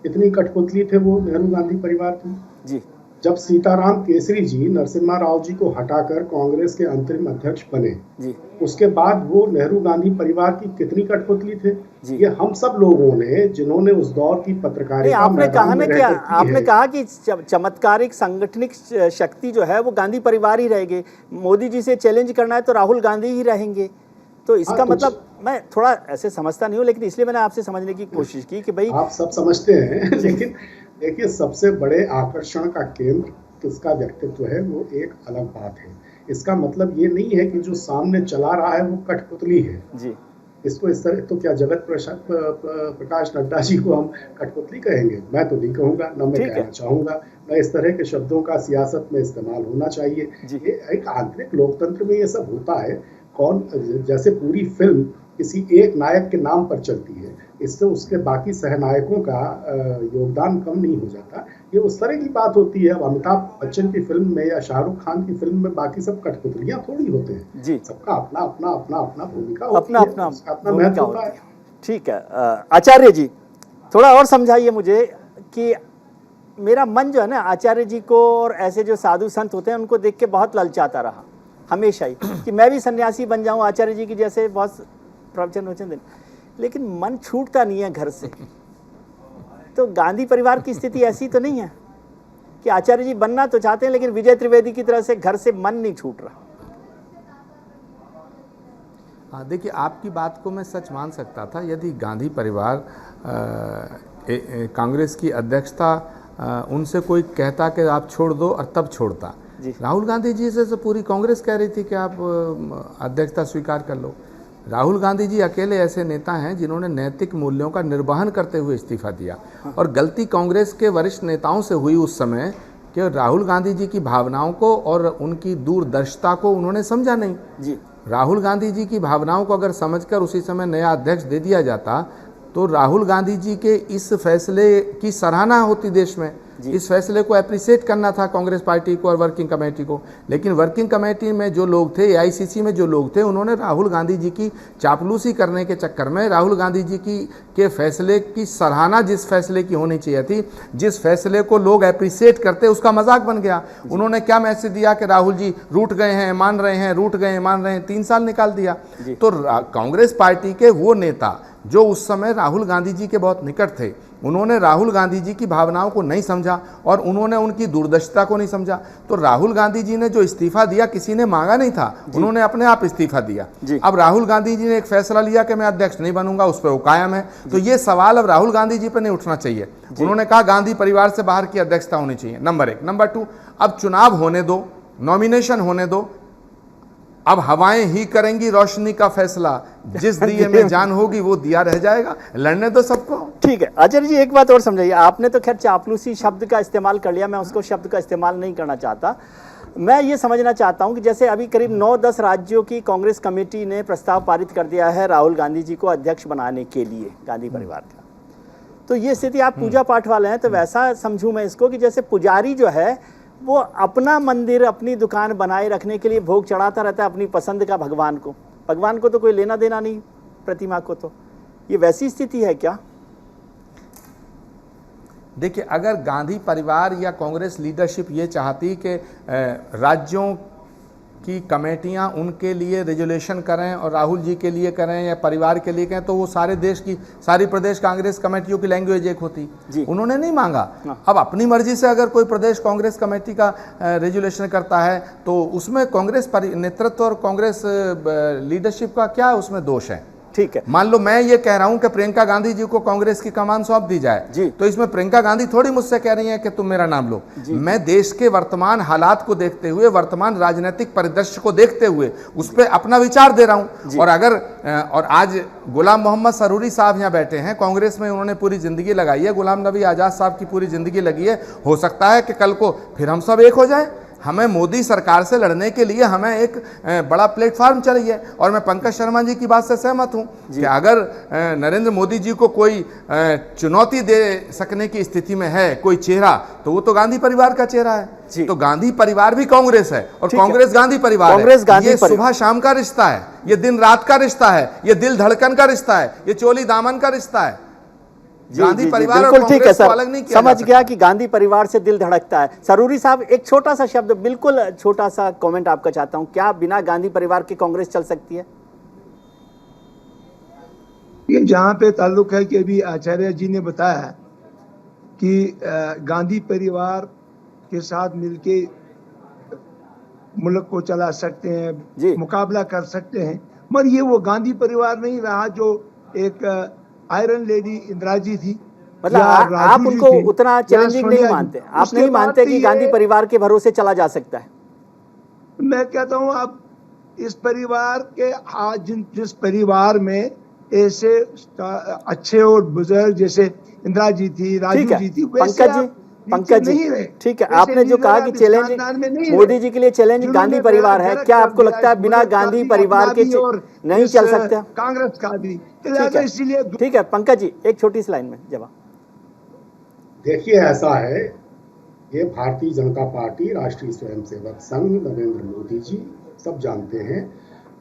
इतनी कठपुतली थे वो नेहरू गांधी परिवार की जी। जब सीताराम केसरी जी नरसिम्हा राव जी को हटाकर कांग्रेस के अंतरिम अध्यक्ष बने जी, उसके बाद वो नेहरू गांधी परिवार की कितनी कठपुतली थे जी। ये हम सब लोगों ने जिन्होंने उस दौर की पत्रकारिता आपने कहा ना कि आपने कहा कि चमत्कारिक संगठनिक शक्ति जो है वो गांधी परिवार ही रहेगी, मोदी जी से चैलेंज करना है तो राहुल गांधी ही रहेंगे, तो इसका हाँ, मतलब मैं थोड़ा ऐसे समझता नहीं हूँ, लेकिन इसलिए मैंने आपसे समझने की कोशिश की कि भाई आप सब समझते हैं लेकिन देखिए, सबसे बड़े आकर्षण का केंद्र किसका व्यक्तित्व है वो एक अलग बात है। इसका मतलब ये नहीं है कि जो सामने चला रहा है वो कठपुतली है जी। इसको इस तरह तो क्या प्रकाश नड्डा जी को हम कठपुतली कहेंगे? मैं तो नहीं कहूँगा, न मैं कहना चाहूँगा। मैं इस तरह के शब्दों का सियासत में इस्तेमाल होना चाहिए। ये एक आंतरिक लोकतंत्र में ये सब होता है। जैसे पूरी फिल्म किसी एक नायक के नाम पर चलती है, इससे उसके बाकी सहनायकों का योगदान कम नहीं हो जाता। ये उस तरह की बात होती है। अब अमिताभ बच्चन की फिल्म में या शाहरुख खान की फिल्म में बाकी सब कठपुतलियां थोड़ी होते हैं जी। सबका अपना अपना अपना अपना भूमिका होती है, अपना महत्व होता है। ठीक है आचार्य जी, थोड़ा और समझाइए मुझे कि मेरा मन जो है ना आचार्य जी को और ऐसे जो साधु संत होते हैं उनको देख के बहुत ललचाता रहा हमेशा ही कि मैं भी सन्यासी बन जाऊं आचार्य जी की जैसे, बहुत प्रवचन वचन, लेकिन मन छूटता नहीं है घर से। तो गांधी परिवार की स्थिति ऐसी तो नहीं है कि आचार्य जी बनना तो चाहते हैं लेकिन विजय त्रिवेदी की तरह से घर से मन नहीं छूट रहा। देखिए, आपकी बात को मैं सच मान सकता था यदि गांधी परिवार कांग्रेस की अध्यक्षता उनसे कोई कहता कि आप छोड़ दो और तब छोड़ता। राहुल गांधी जी से पूरी कांग्रेस कह रही थी कि आप अध्यक्षता स्वीकार कर लो। राहुल गांधी जी अकेले ऐसे नेता हैं जिन्होंने नैतिक मूल्यों का निर्वहन करते हुए इस्तीफा दिया। और गलती कांग्रेस के वरिष्ठ नेताओं से हुई उस समय कि राहुल गांधी जी की भावनाओं को और उनकी दूरदर्शिता को उन्होंने समझा नहीं जी। राहुल गांधी जी की भावनाओं को अगर समझकर उसी समय नया अध्यक्ष दे दिया जाता तो राहुल गांधी जी के इस फैसले की सराहना होती देश में। इस फैसले को अप्रिशिएट करना था कांग्रेस पार्टी को और वर्किंग कमेटी को। लेकिन वर्किंग कमेटी में जो लोग थे, एआईसीसी में जो लोग थे, उन्होंने राहुल गांधी जी की चापलूसी करने के चक्कर में राहुल गांधी जी के फैसले की सराहना, जिस फैसले की होनी चाहिए थी, जिस फैसले को लोग अप्रिशिएट करते, उसका मजाक बन गया। उन्होंने क्या मैसेज दिया कि राहुल जी रूठ गए हैं, मान रहे हैं, रूठ गए हैं, मान रहे हैं, 3 साल निकाल दिया। तो कांग्रेस पार्टी के वो नेता जो उस समय राहुल गांधी जी के बहुत निकट थे, उन्होंने राहुल गांधी जी की भावनाओं को नहीं समझा और उन्होंने उनकी दूरदर्शिता को नहीं समझा। तो राहुल गांधी जी ने जो इस्तीफा दिया किसी ने मांगा नहीं था, उन्होंने अपने आप इस्तीफा दिया। अब राहुल गांधी जी ने एक फैसला लिया कि मैं अध्यक्ष नहीं बनूंगा, उस पर वो कायम है। तो ये सवाल अब राहुल गांधी जी पर नहीं उठना चाहिए। उन्होंने कहा गांधी परिवार से बाहर की अध्यक्षता होनी चाहिए, नंबर 1। नंबर 2, अब चुनाव होने दो, नॉमिनेशन होने दो। अब हवाएं ही करेंगी रोशनी का फैसला, जिस दिए में जान होगी वो दिया रह जाएगा, लड़ने दो सबको। ठीक है आचार्य जी, एक बात और समझाइए। आपने तो खैर चापलूसी शब्द का इस्तेमाल कर लिया, मैं उसको शब्द का इस्तेमाल नहीं करना चाहता। मैं ये समझना चाहता हूं कि जैसे अभी करीब 9-10 राज्यों की कांग्रेस कमेटी ने प्रस्ताव पारित कर दिया है राहुल गांधी जी को अध्यक्ष बनाने के लिए गांधी परिवार का। तो ये स्थिति, आप पूजा पाठ वाले हैं तो वैसा समझूं मैं इसको कि जैसे पुजारी जो है वो अपना मंदिर, अपनी दुकान बनाए रखने के लिए भोग चढ़ाता रहता है अपनी पसंद का भगवान को तो कोई लेना देना नहीं प्रतिमा को। तो ये वैसी स्थिति है क्या? देखिए, अगर गांधी परिवार या कांग्रेस लीडरशिप ये चाहती कि राज्यों की कमेटियां उनके लिए रेजुलेशन करें और राहुल जी के लिए करें या परिवार के लिए करें, तो वो सारे देश की, सारी प्रदेश कांग्रेस कमेटियों की लैंग्वेज एक होती। उन्होंने नहीं मांगा। अब अपनी मर्जी से अगर कोई प्रदेश कांग्रेस कमेटी का रेजुलेशन करता है तो उसमें कांग्रेस नेतृत्व और कांग्रेस लीडरशिप का क्या उसमें दोष है? ठीक है, मान लो मैं ये कह रहा हूं कि प्रियंका गांधी जी को कांग्रेस की कमान सौंप दी जाए, तो इसमें प्रियंका गांधी थोड़ी मुझसे कह रही हैं कि तुम मेरा नाम लो। मैं देश के वर्तमान हालात को देखते हुए, वर्तमान राजनीतिक परिदृश्य को देखते हुए उस पर अपना विचार दे रहा हूं। और आज गुलाम मोहम्मद सरूरी साहब यहाँ बैठे हैं, कांग्रेस में उन्होंने पूरी जिंदगी लगाई है, गुलाम नबी आजाद साहब की पूरी जिंदगी लगी है। हो सकता है कि कल को फिर हम सब एक हो जाए। हमें मोदी सरकार से लड़ने के लिए हमें एक बड़ा प्लेटफॉर्म चाहिए। और मैं पंकज शर्मा जी की बात से सहमत हूं कि अगर नरेंद्र मोदी जी को कोई चुनौती दे सकने की स्थिति में है कोई चेहरा, तो वो तो गांधी परिवार का चेहरा है। तो गांधी परिवार भी कांग्रेस है और कांग्रेस गांधी परिवार है। ये सुबह शाम का रिश्ता है, ये दिन रात का रिश्ता है, ये दिल धड़कन का रिश्ता है, ये चोली दामन का रिश्ता है। गांधी परिवार बिल्कुल ठीक है सर, समझ गया कि गांधी परिवार से दिल धड़कता है। सरूरी साहब, एक छोटा सा शब्द, बिल्कुल छोटा सा कमेंट आपका चाहता हूं। क्या बिना गांधी परिवार के कांग्रेस चल सकती है? ये जहां पे ताल्लुक है कि अभी आचार्य जी ने बताया कि गांधी परिवार के साथ मिलके मुल्क को चला सकते हैं, मुकाबला कर सकते हैं, मगर ये वो गांधी परिवार नहीं रहा जो एक आयरन लेडी इंदिरा जी थी। मतलब या आप राजू जी उनको थे, उतना या चैलेंजिंग नहीं सोनिया जी। मानते, आप उसके नहीं बाद मानते भी कि ये- गांधी परिवार के भरोसे चला जा सकता है? मैं कहता हूं आप इस परिवार के आज जिस परिवार में ऐसे अच्छे और बुजुर्ग जैसे इंदिरा जी थी, ठीक राजू है जी थी, वैसे पंकज जी, आप नीचे पंकज नहीं जी, रहे। ठीक है, वैसे आपने जो लीडर कहा आप कि इस चैलेंज खानदान में नहीं मोदी रहे। जी के लिए चैलेंज जिन्होंने गांधी परिवार है, गलत क्या कर आपको दिया, लगता है इस बिना मुल्क का गांधी भी, परिवार अपना के भी और नहीं इस चल सकता? कांग्रेस का भी। ठीक लिहाजा है, इसीलिए ठीक है पंकज जी, एक छोटी सी लाइन में जवाब। देखिए ऐसा है, ये भारतीय जनता पार्टी, राष्ट्रीय स्वयंसेवक संघ, नरेंद्र मोदी जी सब जानते हैं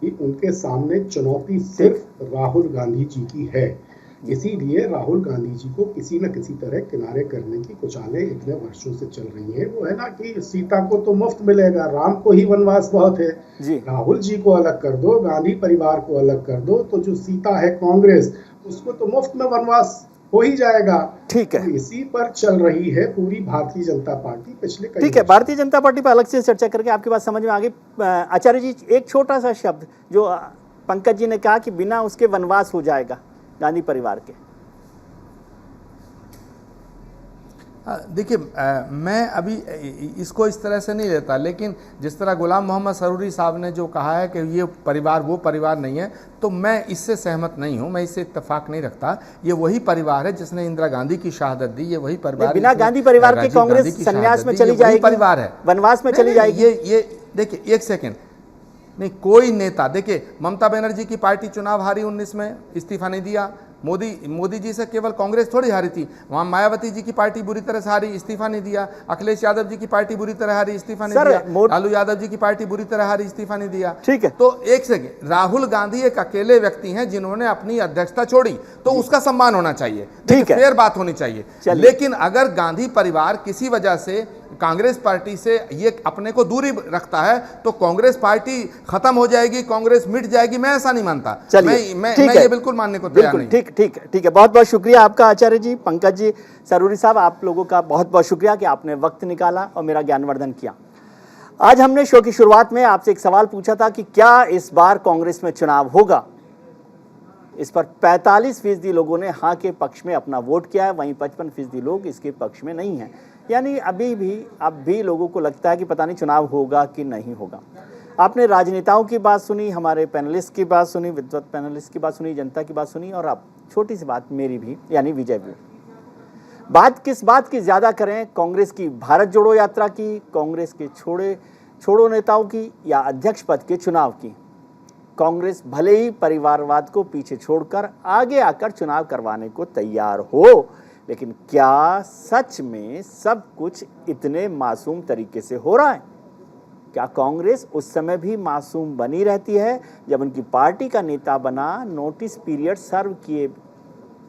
कि उनके सामने चुनौती सिर्फ राहुल गांधी जी की है। इसीलिए राहुल गांधी जी को किसी न किसी तरह किनारे करने की कुचालें इतने वर्षों से चल रही है। वो है ना कि सीता को तो मुफ्त मिलेगा, राम को ही वनवास बहुत है। जी। राहुल जी को अलग कर दो, गांधी परिवार को अलग कर दो, तो जो सीता है कांग्रेस, उसको तो मुफ्त में वनवास हो ही जाएगा। ठीक है, तो इसी पर चल रही है पूरी भारतीय जनता पार्टी पिछले कई ठीक है, वर्षों। भारतीय जनता पार्टी पर अलग से चर्चा करके आपकी बात समझ में आ गई। आचार्य जी, एक छोटा सा शब्द जो पंकज जी ने कहा कि बिना उसके वनवास हो जाएगा गांधी परिवार के। देखिए, मैं अभी इसको इस तरह से नहीं लेता, लेकिन जिस तरह गुलाम मोहम्मद सरूरी साहब ने जो कहा है कि ये परिवार वो परिवार नहीं है, तो मैं इससे सहमत नहीं हूँ, मैं इससे इत्तेफाक नहीं रखता। ये वही परिवार है जिसने इंदिरा गांधी की शहादत दी, ये वही परिवार है बिना जिसने गांधी परिवार के राजीव गांधी कांग्रेस की संन्यास शहादत में दी, चली ये वही जाएगी, परिवार है, वनवास में चली नहीं, जाएगी। ये देखिए, एक सेकेंड, नहीं कोई नेता, देखिए ममता बनर्जी की पार्टी चुनाव हारी 19 में, इस्तीफा नहीं दिया। मोदी जी से केवल कांग्रेस थोड़ी हारी थी, वहां मायावती जी की पार्टी बुरी तरह से हारी, इस्तीफा नहीं दिया। अखिलेश यादव जी की पार्टी बुरी तरह हारी, इस्तीफा नहीं दिया। लालू यादव जी की पार्टी बुरी तरह हारी, इस्तीफा नहीं दिया। ठीक है, तो एक सेकेंड, राहुल गांधी एक अकेले व्यक्ति हैं जिन्होंने अपनी अध्यक्षता छोड़ी, तो उसका सम्मान होना चाहिए, ठीक है, फेयर बात होनी चाहिए। लेकिन अगर गांधी परिवार किसी वजह से कांग्रेस पार्टी से ये अपने को दूरी रखता है, तो कांग्रेस पार्टी खत्म हो जाएगी, कांग्रेस मिट जाएगी, मैं ऐसा नहीं मानता। मैं ये बिल्कुल मानने को तैयार नहीं। ठीक है, बहुत बहुत शुक्रिया आपका आचार्य जी, पंकज जी, सरूरी साहब, आप लोगों का बहुत बहुत शुक्रिया कि आपने वक्त निकाला और मेरा ज्ञानवर्धन किया। आज हमने शो की शुरुआत में आपसे एक सवाल पूछा था कि क्या इस बार कांग्रेस में चुनाव होगा। इस पर 45% लोगों ने हाँ के पक्ष में अपना वोट किया है, वहीं 55% लोग इसके पक्ष में नहीं हैं। यानी अब भी लोगों को लगता है कि पता नहीं चुनाव होगा कि नहीं होगा। आपने राजनेताओं की बात सुनी, हमारे पैनलिस्ट की बात सुनी, विद्वत पैनलिस्ट की बात सुनी, जनता की बात सुनी, और अब छोटी सी बात मेरी भी, यानी विजय भी। बात किस बात की ज़्यादा करें, कांग्रेस की भारत जोड़ो यात्रा की, कांग्रेस के छोड़ो नेताओं की, या अध्यक्ष पद के चुनाव की? कांग्रेस भले ही परिवारवाद को पीछे छोड़कर आगे आकर चुनाव करवाने को तैयार हो, लेकिन क्या सच में सब कुछ इतने मासूम तरीके से हो रहा है? क्या कांग्रेस उस समय भी मासूम बनी रहती है जब उनकी पार्टी का नेता बना नोटिस पीरियड सर्व किए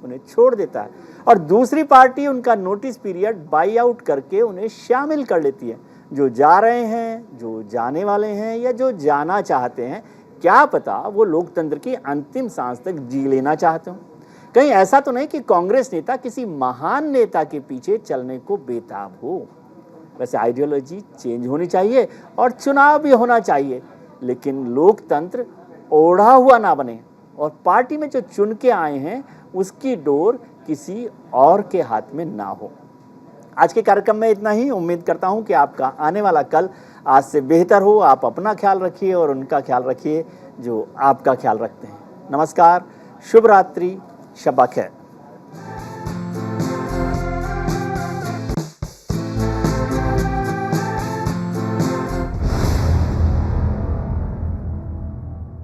उन्हें छोड़ देता है, और दूसरी पार्टी उनका नोटिस पीरियड बाई आउट करके उन्हें शामिल कर लेती है? जो जा रहे हैं, जो जाने वाले हैं, या जो जाना चाहते हैं, क्या पता वो लोकतंत्र की अंतिम सांस तक जी लेना चाहते हो। कहीं ऐसा तो नहीं कि कांग्रेस नेता किसी महान नेता के पीछे चलने को बेताब हो। वैसे आइडियोलॉजी चेंज होनी चाहिए और चुनाव भी होना चाहिए, लेकिन लोकतंत्र ओढ़ा हुआ ना बने और पार्टी में जो चुन के आए हैं उसकी डोर किसी और के हाथ में ना हो। आज के कार्यक्रम में इतना ही। उम्मीद करता हूं कि आपका आने वाला कल आज से बेहतर हो। आप अपना ख्याल रखिए और उनका ख्याल रखिए जो आपका ख्याल रखते हैं। नमस्कार, शुभ रात्रि, शब्बा खैर।